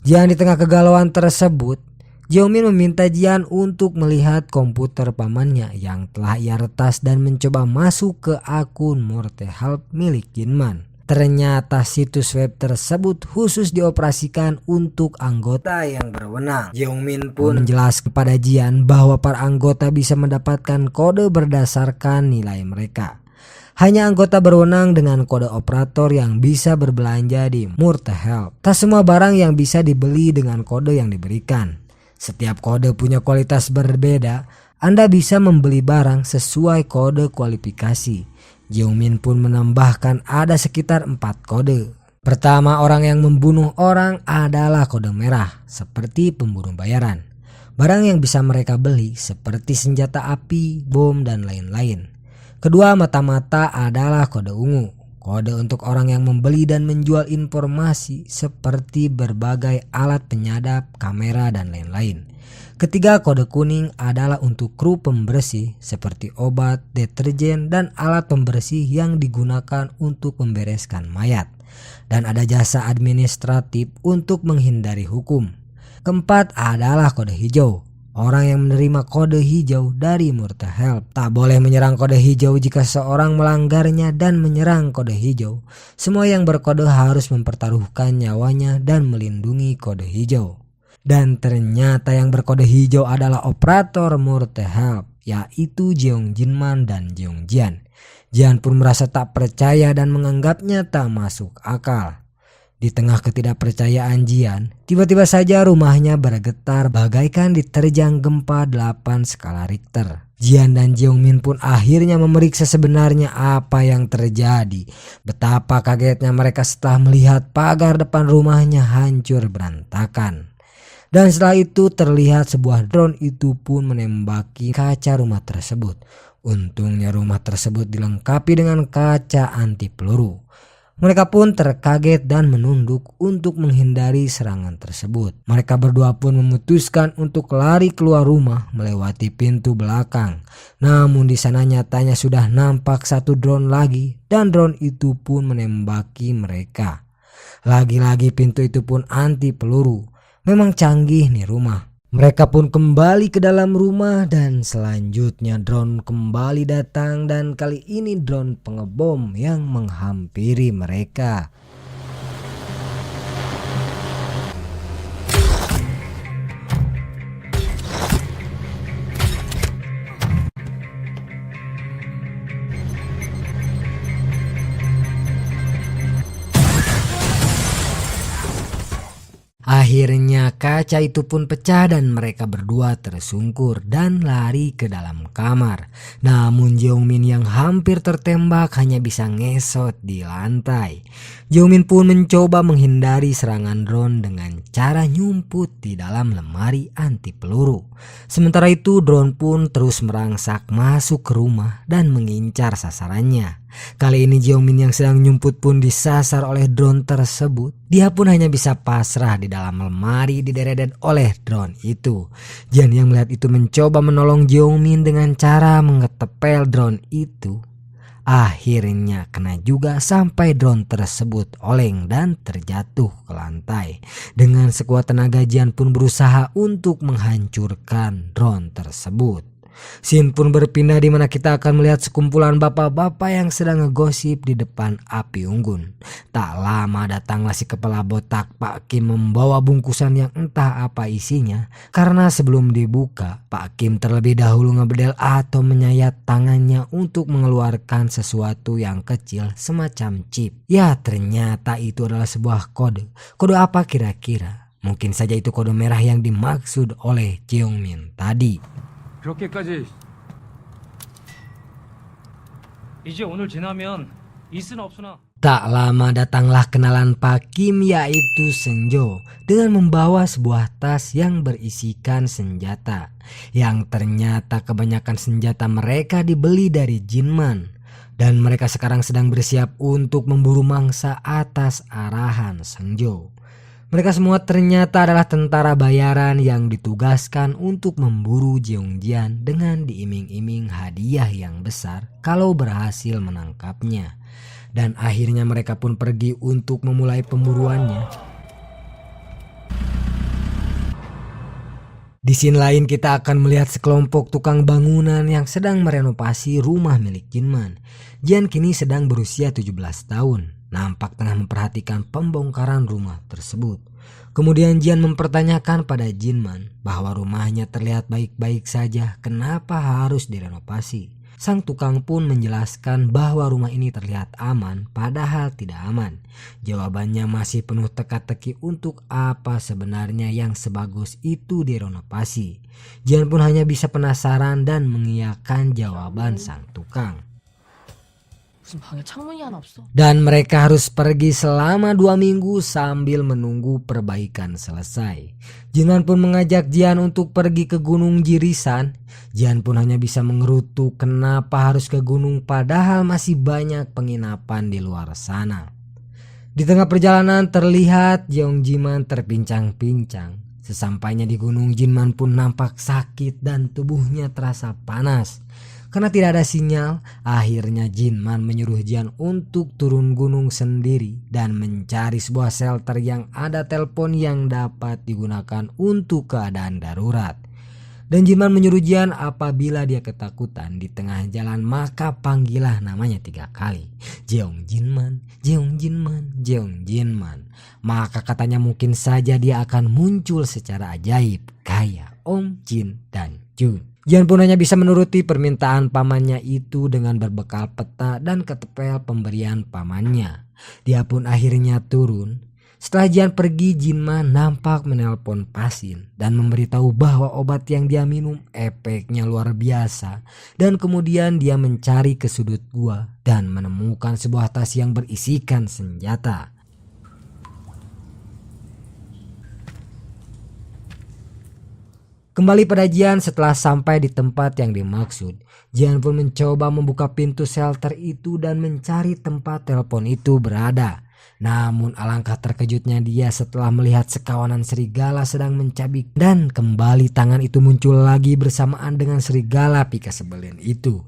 Jian di tengah kegalauan tersebut, Jeongmin meminta Jian untuk melihat komputer pamannya yang telah ia retas dan mencoba masuk ke akun Morte Help milik Jinman. Ternyata situs web tersebut khusus dioperasikan untuk anggota yang berwenang. Jeongmin pun menjelaskan kepada Jian bahwa para anggota bisa mendapatkan kode berdasarkan nilai mereka. Hanya anggota berwenang dengan kode operator yang bisa berbelanja di Morte Help. Tak semua barang yang bisa dibeli dengan kode yang diberikan. Setiap kode punya kualitas berbeda. Anda bisa membeli barang sesuai kode kualifikasi. Jeongmin pun menambahkan ada sekitar 4 kode. Pertama, orang yang membunuh orang adalah kode merah, seperti pembunuh bayaran. Barang yang bisa mereka beli seperti senjata api, bom, dan lain-lain. Kedua, mata-mata adalah kode ungu. Kode untuk orang yang membeli dan menjual informasi seperti berbagai alat penyadap, kamera, dan lain-lain. Ketiga, kode kuning adalah untuk kru pembersih seperti obat, deterjen, dan alat pembersih yang digunakan untuk membereskan mayat. Dan ada jasa administratif untuk menghindari hukum. Keempat adalah kode hijau. Orang yang menerima kode hijau dari Morte Help tak boleh menyerang kode hijau jika seorang melanggarnya dan menyerang kode hijau. Semua yang berkode harus mempertaruhkan nyawanya dan melindungi kode hijau. Dan ternyata yang berkode hijau adalah operator Morte Help, yaitu Jeong Jinman dan Jeong Jian. Jian pun merasa tak percaya dan menganggapnya tak masuk akal. Di tengah ketidakpercayaan Jian, tiba-tiba saja rumahnya bergetar bagaikan diterjang gempa 8 skala Richter. Jian dan Jeongmin pun akhirnya memeriksa sebenarnya apa yang terjadi. Betapa kagetnya mereka setelah melihat pagar depan rumahnya hancur berantakan. Dan setelah itu terlihat sebuah drone itu pun menembaki kaca rumah tersebut. Untungnya rumah tersebut dilengkapi dengan kaca anti peluru. Mereka pun terkaget dan menunduk untuk menghindari serangan tersebut. Mereka berdua pun memutuskan untuk lari keluar rumah melewati pintu belakang. Namun di sana nyatanya sudah nampak satu drone lagi dan drone itu pun menembaki mereka. Lagi-lagi pintu itu pun anti peluru. Memang canggih nih rumah. Mereka pun kembali ke dalam rumah dan selanjutnya drone kembali datang dan kali ini drone pengebom yang menghampiri mereka. Akhirnya kaca itu pun pecah dan mereka berdua tersungkur dan lari ke dalam kamar. Namun Jeongmin yang hampir tertembak hanya bisa ngesot di lantai. Jeongmin pun mencoba menghindari serangan drone dengan cara nyumput di dalam lemari anti peluru. Sementara itu drone pun terus merangsak masuk ke rumah dan mengincar sasarannya. Kali ini Jeongmin yang sedang nyumput pun disasar oleh drone tersebut. Dia pun hanya bisa pasrah di dalam lemari dideredet oleh drone itu. Jian yang melihat itu mencoba menolong Jeongmin dengan cara mengetepel drone itu. Akhirnya kena juga sampai drone tersebut oleng dan terjatuh ke lantai. Dengan sekuat tenaga Jian pun berusaha untuk menghancurkan drone tersebut. Scene pun berpindah di mana kita akan melihat sekumpulan bapak-bapak yang sedang ngegosip di depan api unggun. Tak lama datanglah si kepala botak Pak Kim membawa bungkusan yang entah apa isinya. Karena sebelum dibuka, Pak Kim terlebih dahulu ngebedel atau menyayat tangannya untuk mengeluarkan sesuatu yang kecil semacam chip. Ya, ternyata itu adalah sebuah kode. Kode apa kira-kira? Mungkin saja itu kode merah yang dimaksud oleh Jeongmin tadi. 그렇게까지 이제 오늘 지나면 있으나 없으나 Tak lama datanglah kenalan Pak Kim, yaitu Senjo, dengan membawa sebuah tas yang berisikan senjata, yang ternyata kebanyakan senjata mereka dibeli dari Jinman, dan mereka sekarang sedang bersiap untuk memburu mangsa atas arahan Senjo. Mereka semua ternyata adalah tentara bayaran yang ditugaskan untuk memburu Jeongjian dengan diiming-iming hadiah yang besar kalau berhasil menangkapnya. Dan akhirnya mereka pun pergi untuk memulai pemburuannya. Di scene lain kita akan melihat sekelompok tukang bangunan yang sedang merenovasi rumah milik Jinman. Jian kini sedang berusia 17 tahun. Nampak tengah memperhatikan pembongkaran rumah tersebut. Kemudian Jian mempertanyakan pada Jinman bahwa rumahnya terlihat baik-baik saja, kenapa harus direnovasi. Sang tukang pun menjelaskan bahwa rumah ini terlihat aman, padahal tidak aman. Jawabannya masih penuh teka-teki untuk apa sebenarnya yang sebagus itu direnovasi. Jian pun hanya bisa penasaran dan mengiyakan jawaban sang tukang. 무슨 방에 창문이 하나 없어. Dan mereka harus pergi selama 2 minggu sambil menunggu perbaikan selesai. Jinman pun mengajak Jian untuk pergi ke Gunung Jirisan. Jian pun hanya bisa mengerutu kenapa harus ke gunung padahal masih banyak penginapan di luar sana. Di tengah perjalanan terlihat Jeongjiman terpincang-pincang. Sesampainya di gunung, Jinman pun nampak sakit dan tubuhnya terasa panas. Karena tidak ada sinyal, akhirnya Jinman menyuruh Jian untuk turun gunung sendiri dan mencari sebuah shelter yang ada telepon yang dapat digunakan untuk keadaan darurat. Dan Jinman menyuruh Jian apabila dia ketakutan di tengah jalan maka panggillah namanya 3 kali. Jeongjinman, Jeongjinman, Jeongjinman. Maka katanya mungkin saja dia akan muncul secara ajaib kayak Om Jin dan Jun. Jian pun hanya bisa menuruti permintaan pamannya itu dengan berbekal peta dan ketepel pemberian pamannya. Dia pun akhirnya turun. Setelah Jian pergi, Jinman nampak menelpon Pasin dan memberitahu bahwa obat yang dia minum efeknya luar biasa. Dan kemudian dia mencari ke sudut gua dan menemukan sebuah tas yang berisikan senjata. Kembali pada Jian setelah sampai di tempat yang dimaksud, Jian pun mencoba membuka pintu shelter itu dan mencari tempat telepon itu berada. Namun alangkah terkejutnya dia setelah melihat sekawanan serigala sedang mencabik dan kembali tangan itu muncul lagi bersamaan dengan serigala pika sebelin itu.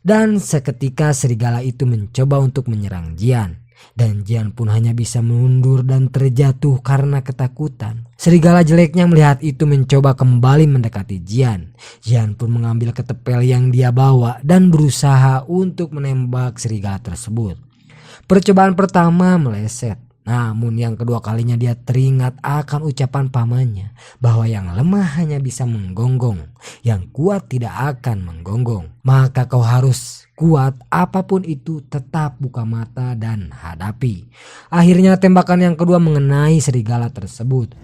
Dan seketika serigala itu mencoba untuk menyerang Jian. Dan Jian pun hanya bisa mundur dan terjatuh karena ketakutan. Serigala jeleknya melihat itu mencoba kembali mendekati Jian. Jian pun mengambil ketepel yang dia bawa dan berusaha untuk menembak serigala tersebut. Percobaan pertama meleset. Namun yang kedua kalinya dia teringat akan ucapan pamannya bahwa yang lemah hanya bisa menggonggong, yang kuat tidak akan menggonggong. Maka kau harus kuat, apapun itu tetap buka mata dan hadapi. Akhirnya tembakan yang kedua mengenai serigala tersebut.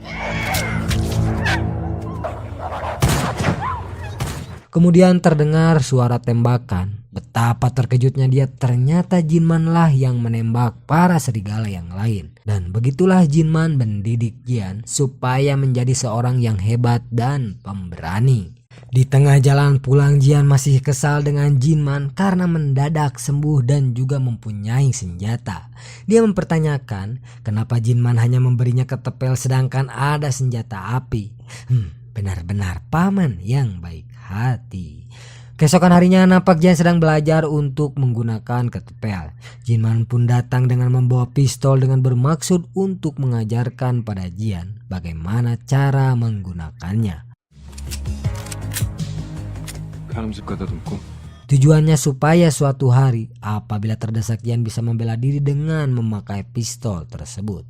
Kemudian terdengar suara tembakan. Betapa terkejutnya dia, ternyata Jinman lah yang menembak para serigala yang lain. Dan begitulah Jinman mendidik Jian supaya menjadi seorang yang hebat dan pemberani. Di tengah jalan pulang, Jian masih kesal dengan Jinman karena mendadak sembuh dan juga mempunyai senjata. Dia mempertanyakan kenapa Jinman hanya memberinya ketepel sedangkan ada senjata api. Benar-benar paman yang baik hati. Keesokan harinya nampak Jian sedang belajar untuk menggunakan ketepel. Jinman pun datang dengan membawa pistol dengan bermaksud untuk mengajarkan pada Jian bagaimana cara menggunakannya. 다음 집 가다 뒀고. Tujuannya supaya suatu hari apabila terdesak Jian bisa membela diri dengan memakai pistol tersebut.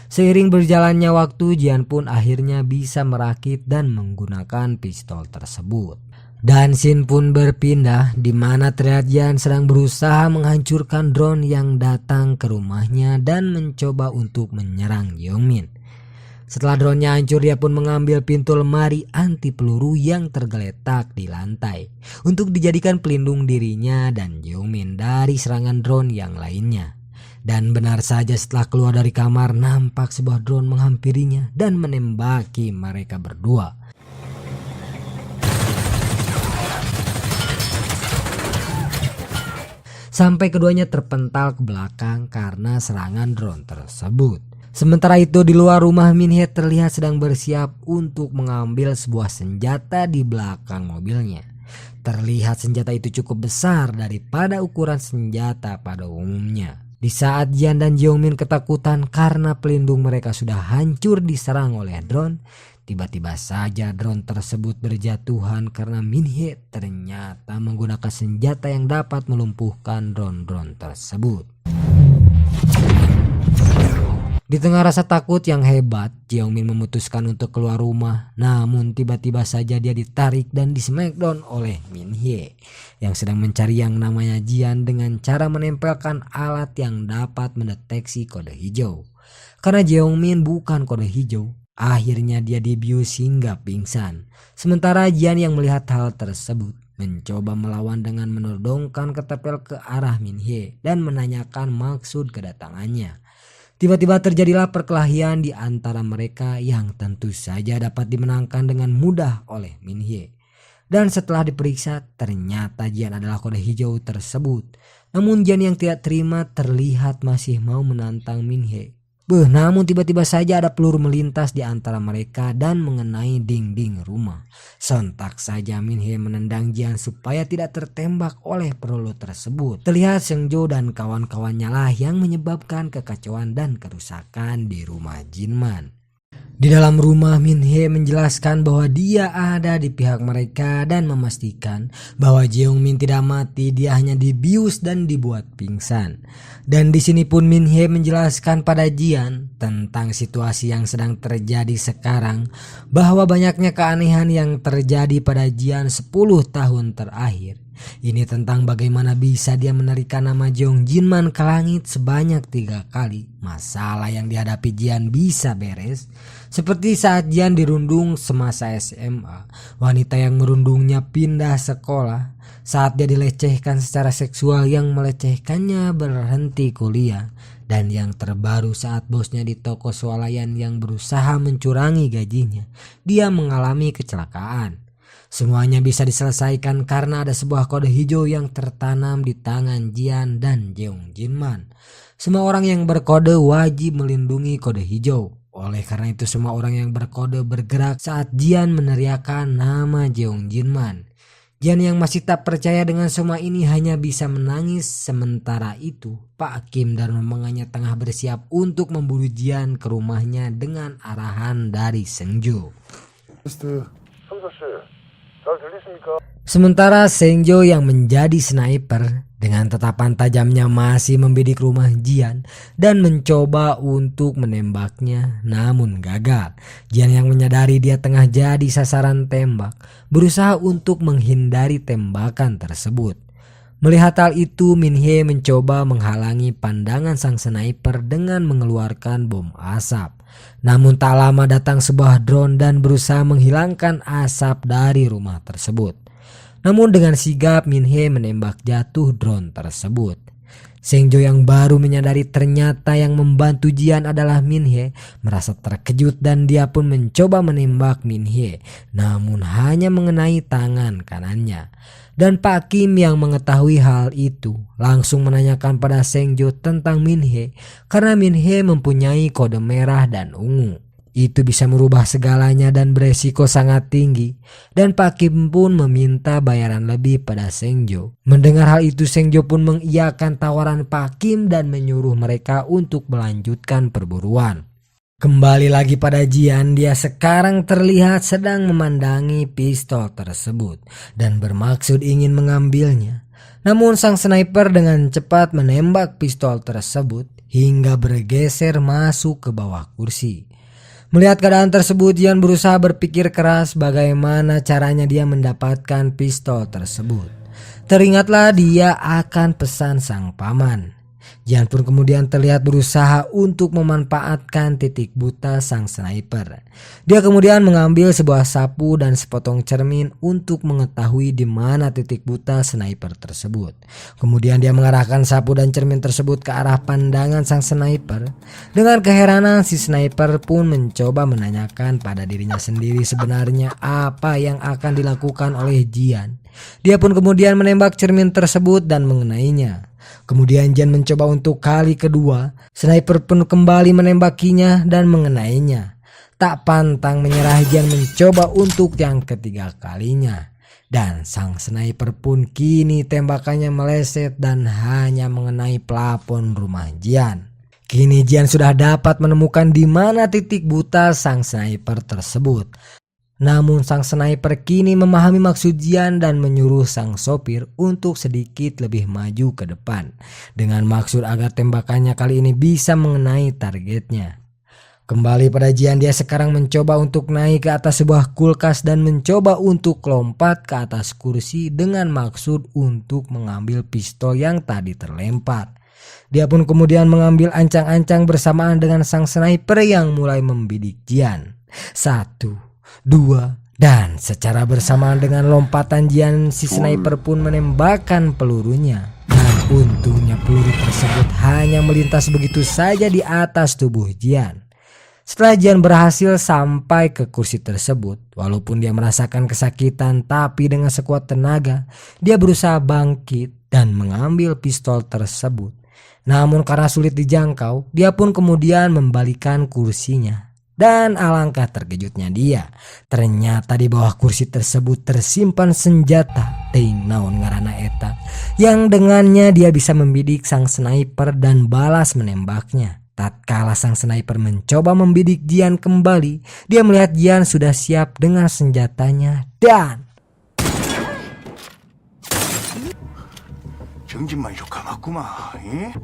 Seiring berjalannya waktu, Jian pun akhirnya bisa merakit dan menggunakan pistol tersebut. Dan scene pun berpindah di mana terlihat Jian sedang berusaha menghancurkan drone yang datang ke rumahnya dan mencoba untuk menyerang Jeongmin. Setelah drone-nya hancur, dia pun mengambil pintu lemari anti peluru yang tergeletak di lantai untuk dijadikan pelindung dirinya dan Jeongmin dari serangan drone yang lainnya. Dan benar saja, setelah keluar dari kamar, nampak sebuah drone menghampirinya dan menembaki mereka berdua. Sampai keduanya terpental ke belakang karena serangan drone tersebut. Sementara itu di luar rumah, Min-hye terlihat sedang bersiap untuk mengambil sebuah senjata di belakang mobilnya. Terlihat senjata itu cukup besar daripada ukuran senjata pada umumnya. Di saat Jian dan Jeongmin ketakutan karena pelindung mereka sudah hancur diserang oleh drone, tiba-tiba saja drone tersebut berjatuhan karena Min-hye ternyata menggunakan senjata yang dapat melumpuhkan drone-drone tersebut. Di tengah rasa takut yang hebat, Jeongmin memutuskan untuk keluar rumah. Namun tiba-tiba saja dia ditarik dan di smackdown oleh Min-hye yang sedang mencari yang namanya Jian dengan cara menempelkan alat yang dapat mendeteksi kode hijau. Karena Jeongmin bukan kode hijau, akhirnya dia dibius hingga pingsan. Sementara Jian yang melihat hal tersebut mencoba melawan dengan menodongkan ketapel ke arah Min-hye dan menanyakan maksud kedatangannya. Tiba-tiba terjadilah perkelahian di antara mereka yang tentu saja dapat dimenangkan dengan mudah oleh Min-hye. Dan setelah diperiksa, ternyata Jian adalah kode hijau tersebut. Namun Jian yang tidak terima terlihat masih mau menantang Min-hye. Namun tiba-tiba saja ada peluru melintas di antara mereka dan mengenai dinding rumah. Sontak saja Min-hye menendang Jian supaya tidak tertembak oleh peluru tersebut. Terlihat Seungjo dan kawan-kawannya lah yang menyebabkan kekacauan dan kerusakan di rumah Jinman. Di dalam rumah, Min-hye menjelaskan bahwa dia ada di pihak mereka dan memastikan bahwa Jeongmin tidak mati, dia hanya dibius dan dibuat pingsan. Dan di sini pun Min-hye menjelaskan pada Jian tentang situasi yang sedang terjadi sekarang, bahwa banyaknya keanehan yang terjadi pada Jian 10 tahun terakhir. Ini tentang bagaimana bisa dia menerikan nama Jeong Jinman ke langit sebanyak 3 kali. Masalah yang dihadapi Jian bisa beres. Seperti saat Jian dirundung semasa SMA, wanita yang merundungnya pindah sekolah. Saat dia dilecehkan secara seksual yang melecehkannya berhenti kuliah. Dan yang terbaru saat bosnya di toko swalayan yang berusaha mencurangi gajinya, dia mengalami kecelakaan. Semuanya bisa diselesaikan karena ada sebuah kode hijau yang tertanam di tangan Jian dan Jeong Jinman. Semua orang yang berkode wajib melindungi kode hijau. Oleh karena itu semua orang yang berkode bergerak saat Jian meneriakkan nama Jeong Jinman. Jian yang masih tak percaya dengan semua ini hanya bisa menangis. Sementara itu Pak Kim dan rombongannya tengah bersiap untuk memburu Jian ke rumahnya dengan arahan dari Seungjo. Sementara Seungjo yang menjadi sniper dengan tatapan tajamnya masih membidik rumah Jian dan mencoba untuk menembaknya, namun gagal. Jian yang menyadari dia tengah jadi sasaran tembak berusaha untuk menghindari tembakan tersebut. Melihat hal itu, Min-hye mencoba menghalangi pandangan sang sniper dengan mengeluarkan bom asap. Namun tak lama datang sebuah drone dan berusaha menghilangkan asap dari rumah tersebut. Namun dengan sigap Min-hye menembak jatuh drone tersebut. Seungjo yang baru menyadari ternyata yang membantu Jian adalah Min-hye merasa terkejut dan dia pun mencoba menembak Min-hye, namun hanya mengenai tangan kanannya. Dan Pak Kim yang mengetahui hal itu langsung menanyakan pada Seungjo tentang Min-hye karena Min-hye mempunyai kode merah dan ungu. Itu bisa merubah segalanya dan beresiko sangat tinggi. Dan Pak Kim pun meminta bayaran lebih pada Seungjo. Mendengar hal itu, Seungjo pun mengiyakan tawaran Pak Kim dan menyuruh mereka untuk melanjutkan perburuan. Kembali lagi pada Jian, dia sekarang terlihat sedang memandangi pistol tersebut dan bermaksud ingin mengambilnya. Namun sang sniper dengan cepat menembak pistol tersebut hingga bergeser masuk ke bawah kursi. Melihat keadaan tersebut, Jian berusaha berpikir keras bagaimana caranya dia mendapatkan pistol tersebut. Teringatlah dia akan pesan sang paman. Jian pun kemudian terlihat berusaha untuk memanfaatkan titik buta sang sniper. Dia kemudian mengambil sebuah sapu dan sepotong cermin untuk mengetahui di mana titik buta sniper tersebut. Kemudian dia mengarahkan sapu dan cermin tersebut ke arah pandangan sang sniper. Dengan keheranan, si sniper pun mencoba menanyakan pada dirinya sendiri sebenarnya apa yang akan dilakukan oleh Jian. Dia pun kemudian menembak cermin tersebut dan mengenainya. Kemudian Jian mencoba untuk kali kedua. Sniper pun kembali menembakinya dan mengenainya. Tak pantang menyerah, Jian mencoba untuk yang ketiga kalinya. Dan sang sniper pun kini tembakannya meleset dan hanya mengenai plafon rumah Jian. Kini Jian sudah dapat menemukan di mana titik buta sang sniper tersebut. Namun sang sniper kini memahami maksud Jian dan menyuruh sang sopir untuk sedikit lebih maju ke depan dengan maksud agar tembakannya kali ini bisa mengenai targetnya. Kembali pada Jian, dia sekarang mencoba untuk naik ke atas sebuah kulkas dan mencoba untuk lompat ke atas kursi dengan maksud untuk mengambil pistol yang tadi terlempar. Dia pun kemudian mengambil ancang-ancang bersamaan dengan sang sniper yang mulai membidik Jian. 1, 2, dan secara bersamaan dengan lompatan Jian, si sniper pun menembakkan pelurunya. Dan untungnya peluru tersebut hanya melintas begitu saja di atas tubuh Jian. Setelah Jian berhasil sampai ke kursi tersebut, walaupun dia merasakan kesakitan, tapi dengan sekuat tenaga dia berusaha bangkit dan mengambil pistol tersebut. Namun karena sulit dijangkau, dia pun kemudian membalikan kursinya. Dan alangkah terkejutnya dia, ternyata di bawah kursi tersebut tersimpan senjata ting naon ngaranna eta, yang dengannya dia bisa membidik sang sniper dan balas menembaknya. Tatkala sang sniper mencoba membidik Jian kembali, dia melihat Jian sudah siap dengan senjatanya dan 정진만 욕하겠구만.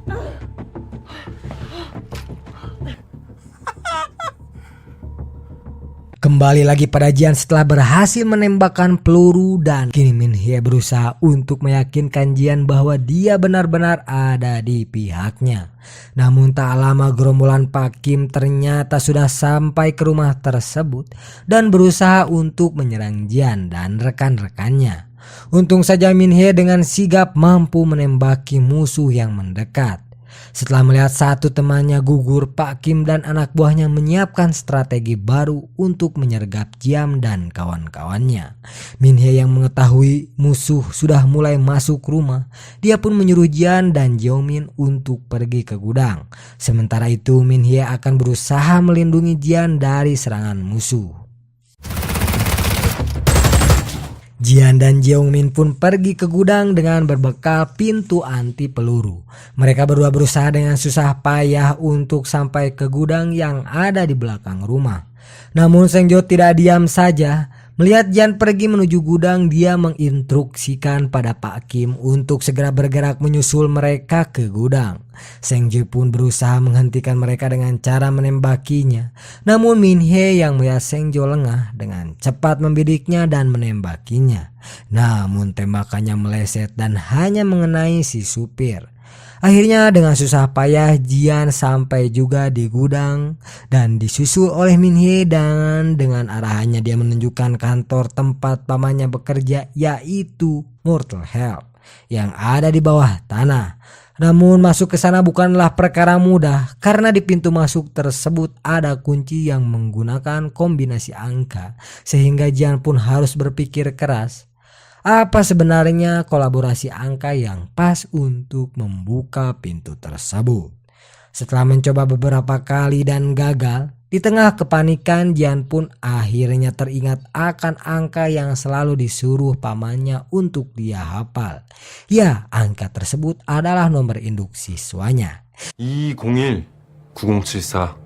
kembali lagi pada Jian setelah berhasil menembakkan peluru, dan kini Min Hye berusaha untuk meyakinkan Jian bahwa dia benar-benar ada di pihaknya. Namun tak lama gerombolan Pak Kim ternyata sudah sampai ke rumah tersebut dan berusaha untuk menyerang Jian dan rekan-rekannya. Untung saja Min Hye dengan sigap mampu menembaki musuh yang mendekat. Setelah melihat satu temannya gugur, Pak Kim dan anak buahnya menyiapkan strategi baru untuk menyergap Jian dan kawan-kawannya. Min Hye yang mengetahui musuh sudah mulai masuk rumah, dia pun menyuruh Jian dan Jeongmin untuk pergi ke gudang. Sementara itu Min Hye akan berusaha melindungi Jian dari serangan musuh. Jian dan Jeongmin pun pergi ke gudang dengan berbekal pintu anti peluru. Mereka berdua berusaha dengan susah payah untuk sampai ke gudang yang ada di belakang rumah. Namun Seng Jo tidak diam saja. Melihat Jian pergi menuju gudang, dia menginstruksikan pada Pak Kim untuk segera bergerak menyusul mereka ke gudang. Seng Jo pun berusaha menghentikan mereka dengan cara menembakinya. Namun Min Hye yang melihat Seng Jo lengah dengan cepat membidiknya dan menembakinya. Namun tembakannya meleset dan hanya mengenai si supir. Akhirnya dengan susah payah Jian sampai juga di gudang dan disusul oleh Min Hye, dan dengan arahannya dia menunjukkan kantor tempat pamannya bekerja, yaitu Mortal Help yang ada di bawah tanah. Namun masuk ke sana bukanlah perkara mudah karena di pintu masuk tersebut ada kunci yang menggunakan kombinasi angka, sehingga Jian pun harus berpikir keras. Apa sebenarnya kolaborasi angka yang pas untuk membuka pintu tersebut? Setelah mencoba beberapa kali dan gagal, di tengah kepanikan Jian pun akhirnya teringat akan angka yang selalu disuruh pamannya untuk dia hafal. Ya, angka tersebut adalah nomor induk siswanya. 201 9074.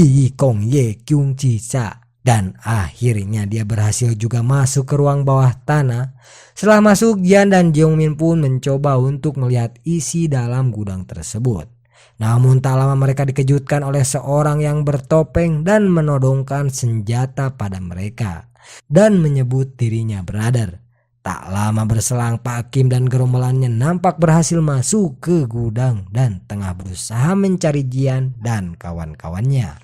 Yi Kong Ye Kyung Ji Sa. Dan akhirnya dia berhasil juga masuk ke ruang bawah tanah. Setelah masuk, Jian dan Jeong Min pun mencoba untuk melihat isi dalam gudang tersebut. Namun tak lama mereka dikejutkan oleh seorang yang bertopeng dan menodongkan senjata pada mereka dan menyebut dirinya brother. Tak lama berselang, Pak Kim dan gerombolannya nampak berhasil masuk ke gudang dan tengah berusaha mencari Jian dan kawan-kawannya.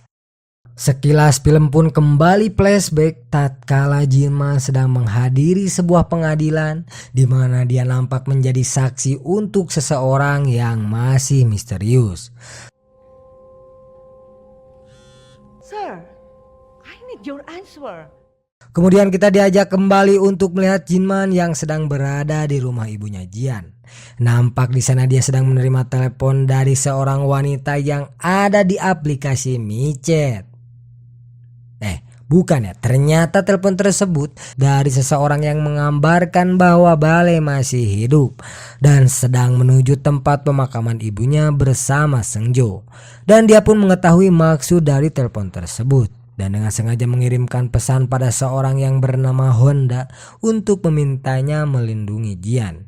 Sekilas film pun kembali flashback tatkala Jinman sedang menghadiri sebuah pengadilan di mana dia nampak menjadi saksi untuk seseorang yang masih misterius. Sir, I need your answer. Kemudian kita diajak kembali untuk melihat Jinman yang sedang berada di rumah ibunya Jian. Nampak di sana dia sedang menerima telepon dari seorang wanita yang ada di aplikasi micet. Bukan ya, ternyata telepon tersebut dari seseorang yang menggambarkan bahwa Bale masih hidup dan sedang menuju tempat pemakaman ibunya bersama Seungjo. Dan dia pun mengetahui maksud dari telepon tersebut dan dengan sengaja mengirimkan pesan pada seorang yang bernama Honda untuk memintanya melindungi Jian.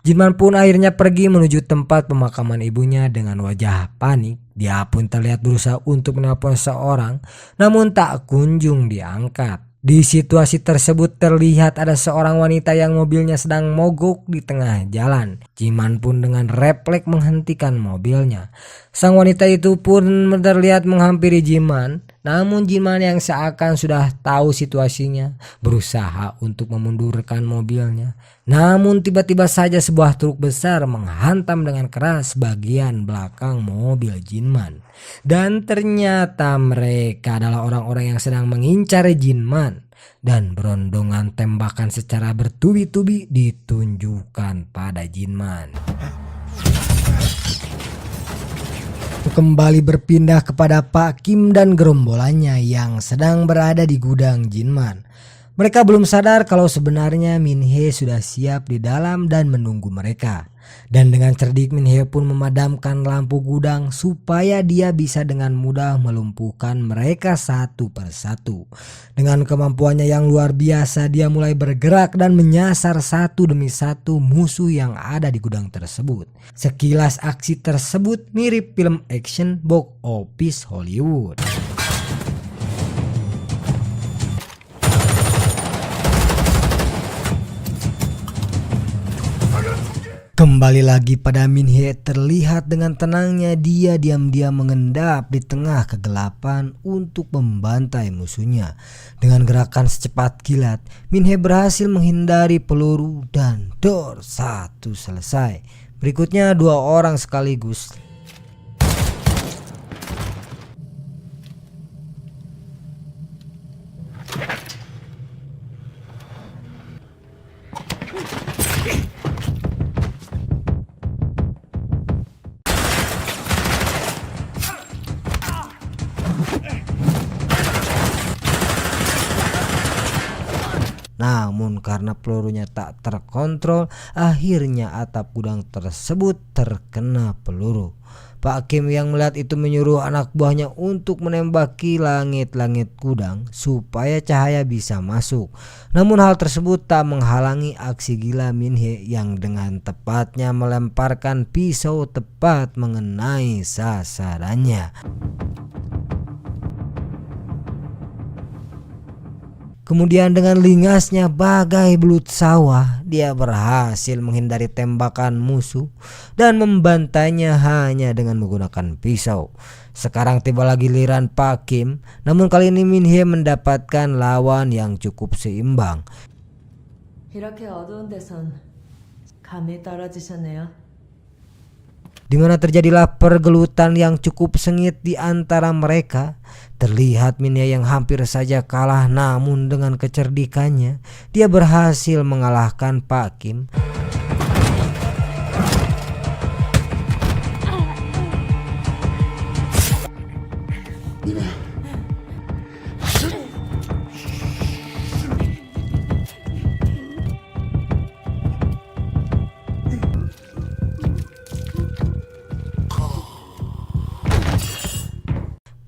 Jinman pun akhirnya pergi menuju tempat pemakaman ibunya dengan wajah panik. Dia pun terlihat berusaha untuk menelpon seorang, namun tak kunjung diangkat. Di situasi tersebut terlihat ada seorang wanita yang mobilnya sedang mogok di tengah jalan. Jinman pun dengan refleks menghentikan mobilnya. Sang wanita itu pun terlihat menghampiri Jinman, namun Jinman yang seakan sudah tahu situasinya berusaha untuk memundurkan mobilnya. Namun tiba-tiba saja sebuah truk besar menghantam dengan keras bagian belakang mobil Jinman. Dan ternyata mereka adalah orang-orang yang sedang mengincar Jinman. Dan berondongan tembakan secara bertubi-tubi ditunjukkan pada Jinman. Kembali berpindah kepada Pak Kim dan gerombolannya yang sedang berada di gudang Jinman. Mereka belum sadar kalau sebenarnya Min Hye sudah siap di dalam dan menunggu mereka. Dan dengan cerdik Min Hye pun memadamkan lampu gudang supaya dia bisa dengan mudah melumpuhkan mereka satu persatu. Dengan kemampuannya yang luar biasa, dia mulai bergerak dan menyasar satu demi satu musuh yang ada di gudang tersebut. Sekilas aksi tersebut mirip film action box office Hollywood. Kembali lagi pada Min Hye, terlihat dengan tenangnya dia diam-diam mengendap di tengah kegelapan untuk membantai musuhnya. Dengan gerakan secepat kilat, Min Hye berhasil menghindari peluru dan dor satu selesai. Berikutnya dua orang sekaligus. Namun karena pelurunya tak terkontrol, akhirnya atap gudang tersebut terkena peluru. Pak Kim yang melihat itu menyuruh anak buahnya untuk menembaki langit-langit gudang supaya cahaya bisa masuk. Namun hal tersebut tak menghalangi aksi gila Min Hye yang dengan tepatnya melemparkan pisau tepat mengenai sasarannya. Kemudian dengan lingasnya bagai belut sawah, dia berhasil menghindari tembakan musuh dan membantainya hanya dengan menggunakan pisau. Sekarang tiba lagi giliran Pak Kim, namun kali ini Min Hye mendapatkan lawan yang cukup seimbang. 이렇게 어두운 데선 감이 떨어지셨네요. Di mana terjadilah pergelutan yang cukup sengit di antara mereka. Terlihat Min Hye yang hampir saja kalah, namun dengan kecerdikannya dia berhasil mengalahkan Pak Kim.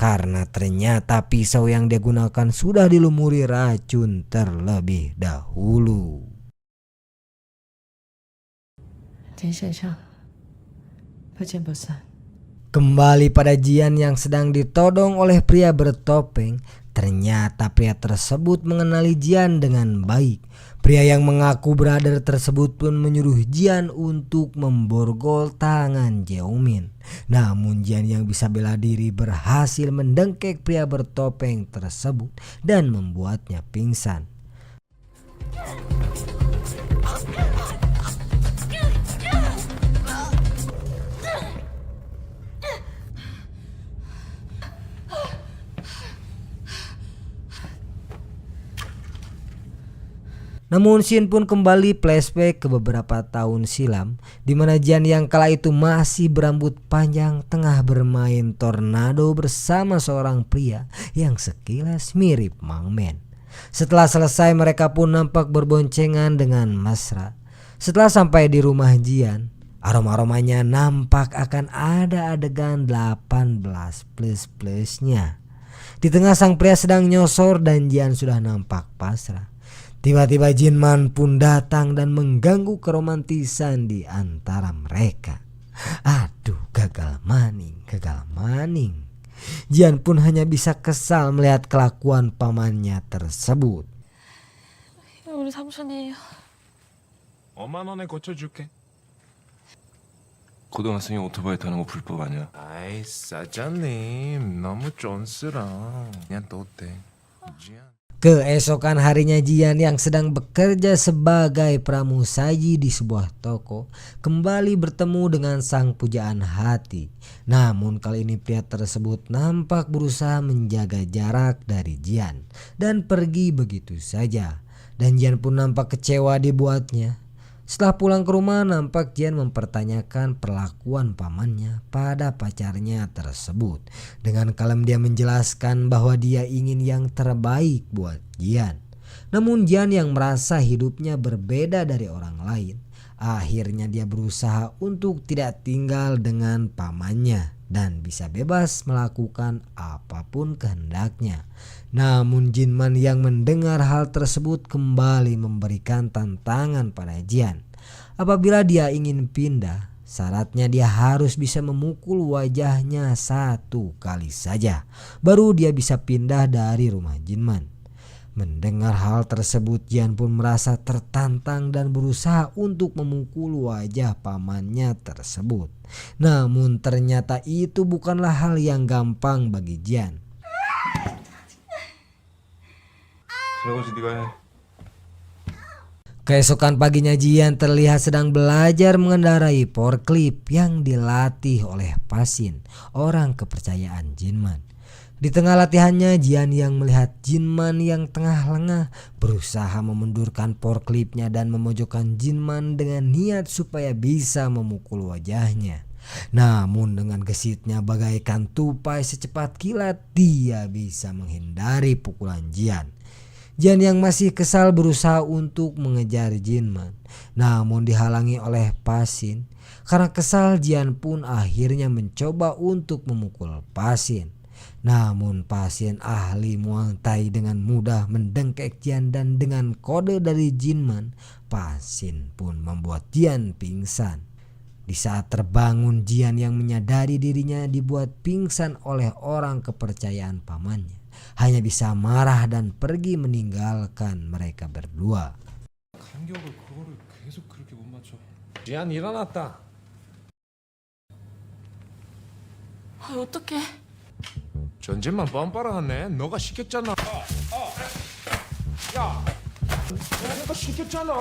karena ternyata pisau yang dia gunakan sudah dilumuri racun terlebih dahulu. 天先生，不见不散。 Kembali pada Jian yang sedang ditodong oleh pria bertopeng. Ternyata pria tersebut mengenali Jian dengan baik. Pria yang mengaku brother tersebut pun menyuruh Jian untuk memborgol tangan Jeongmin. Namun Jian yang bisa bela diri berhasil mendengkek pria bertopeng tersebut dan membuatnya pingsan. Namun Shin pun kembali flashback ke beberapa tahun silam, di mana Jian yang kala itu masih berambut panjang tengah bermain tornado bersama seorang pria yang sekilas mirip Mang Men. Setelah selesai mereka pun nampak berboncengan dengan mesra. Setelah sampai di rumah Jian, aroma-aromanya nampak akan ada adegan 18 plus-plusnya. Di tengah sang pria sedang nyosor dan Jian sudah nampak pasrah. Tiba-tiba Jinman pun datang dan mengganggu keromantisan di antara mereka. Aduh, gagal maning. Jian pun hanya bisa kesal melihat kelakuan pamannya tersebut. 우리 삼촌이에요. 5만 원에 고쳐줄게. 고등학생이 오토바이 타는 거 불법 아니야? 아이 사장님 너무 쫀스러. 그냥 또 어때? Keesokan harinya Jian yang sedang bekerja sebagai pramusaji di sebuah toko kembali bertemu dengan sang pujaan hati. Namun kali ini pria tersebut nampak berusaha menjaga jarak dari Jian dan pergi begitu saja. Dan Jian pun nampak kecewa dibuatnya. Setelah pulang ke rumah nampak Jian mempertanyakan perlakuan pamannya pada pacarnya tersebut. Dengan kalem dia menjelaskan bahwa dia ingin yang terbaik buat Jian. Namun Jian yang merasa hidupnya berbeda dari orang lain, akhirnya dia berusaha untuk tidak tinggal dengan pamannya dan bisa bebas melakukan apapun kehendaknya. Namun Jinman yang mendengar hal tersebut kembali memberikan tantangan pada Jian. Apabila dia ingin pindah, syaratnya dia harus bisa memukul wajahnya 1 kali saja, baru dia bisa pindah dari rumah Jinman. Mendengar hal tersebut, Jian pun merasa tertantang dan berusaha untuk memukul wajah pamannya tersebut. Namun ternyata itu bukanlah hal yang gampang bagi Jian. 설거지 네가 해. Keesokan paginya Jian terlihat sedang belajar mengendarai forklift yang dilatih oleh Pasin, orang kepercayaan Jinman. Di tengah latihannya, Jian yang melihat Jinman yang tengah lengah berusaha memundurkan forkliftnya dan memojokkan Jinman dengan niat supaya bisa memukul wajahnya. Namun dengan gesitnya bagaikan tupai secepat kilat, dia bisa menghindari pukulan Jian. Jian yang masih kesal berusaha untuk mengejar Jinman, namun dihalangi oleh Pasin. Karena kesal, Jian pun akhirnya mencoba untuk memukul Pasin. Namun Pasin ahli Muay Thai dengan mudah mendengkek Jian dan dengan kode dari Jinman, Pasin pun membuat Jian pingsan. Di saat terbangun, Jian yang menyadari dirinya dibuat pingsan oleh orang kepercayaan pamannya hanya bisa marah dan pergi meninggalkan mereka berdua. 간격을 그거를 계속 그렇게 못 맞춰. 지안 일어났다. 아, 어떡해. 전진만 뻔뻔하네. 너가 시켰잖아. 야, 내가 시켰잖아.